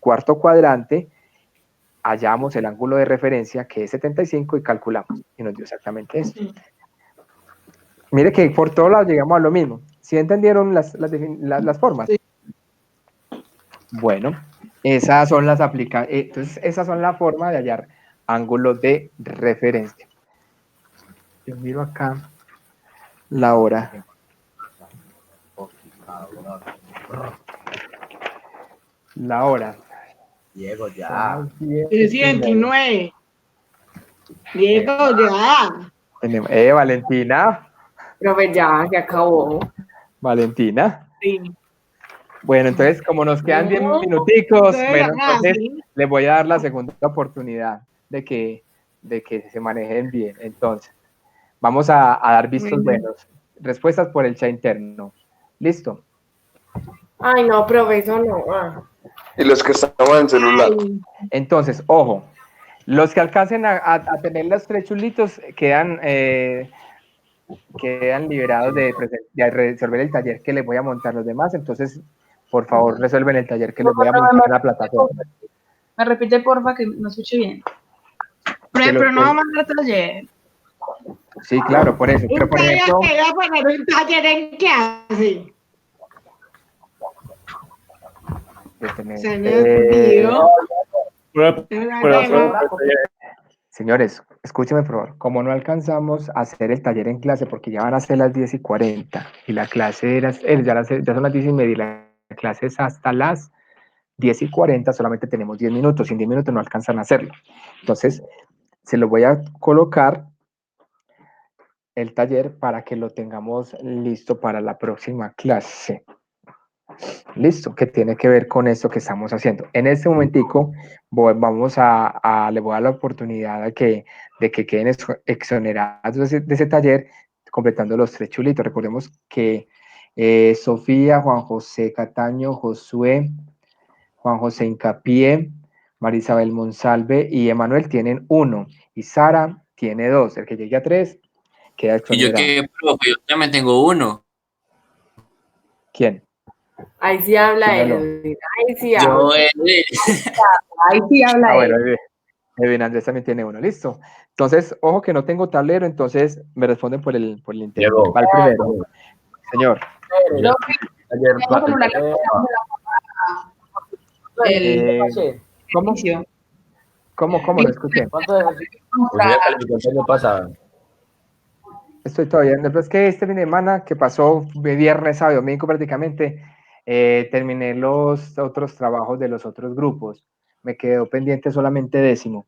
cuarto cuadrante, hallamos el ángulo de referencia que es 75 y calculamos, y nos dio exactamente eso. Mire que por todos lados llegamos a lo mismo. ¿Sí entendieron las formas? Sí. Bueno, esas son las aplicaciones. Entonces, esas son la forma de hallar ángulos de referencia. Yo miro acá la hora. La hora. Diego, ya. 309. Diego, ya. Valentina. Profe, ya, se acabó. Valentina. Sí. Bueno, entonces, como nos quedan 10 minuticos, bueno, entonces les voy a dar la segunda oportunidad de que se manejen bien. Entonces, vamos a dar vistos buenos. Respuestas por el chat interno. ¿Listo? Ay, no, profe, eso no. Y los que estamos en celular. Entonces, ojo, los que alcancen a tener los tres chulitos quedan liberados de resolver el taller que les voy a montar. Los demás, entonces, por favor, resuelven el taller que les voy a montar en la plataforma. Me repite, porfa, que no escuché bien. Pero no vamos a mandar taller. Sí, claro, por eso. Pero, por ejemplo, ¿Un taller en qué hace? detener. Señor Dio. Señores, escúchenme por favor. Como no alcanzamos a hacer el taller en clase porque ya van a ser las 10:40 y la clase era, ya son las 10:30 y la clase es hasta las 10:40, solamente tenemos 10 minutos. Sin 10 minutos no alcanzan a hacerlo. Entonces, se lo voy a colocar el taller para que lo tengamos listo para la próxima clase. Listo, que tiene que ver con esto que estamos haciendo. En este momentico le voy a dar la oportunidad de que queden exonerados de ese taller, completando los 3 chulitos. Recordemos que Sofía, Juan José Cataño, Josué, Juan José Incapié, Marisabel Monsalve y Emanuel tienen 1 y Sara tiene 2. El que llegue a 3 queda exonerado. ¿Y yo qué, profe? Yo también tengo 1. ¿Quién? Ahí sí habla ¿Quién habló? Edwin. Ahí sí Yo, habla. Ahí sí habla Bueno, él. Edwin Andrés también tiene 1, listo. Entonces, ojo que no tengo tablero, entonces me responden por el internet. Llegó. Va el primero. Señor. Ayer Vamos con la ¿Cómo? ¿Cómo? Lo escuché. ya calificó el año pasado. Estoy todavía. Es que este fin de semana que pasó, de viernes a domingo prácticamente, terminé los otros trabajos de los otros grupos. Me quedó pendiente solamente 10º.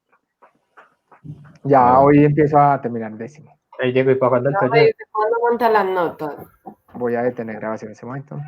Ya hoy empiezo a terminar 10º. Ahí llegó y para cuando el No me taller. dice cuándo monta las notas. Voy a detener grabación en ese momento.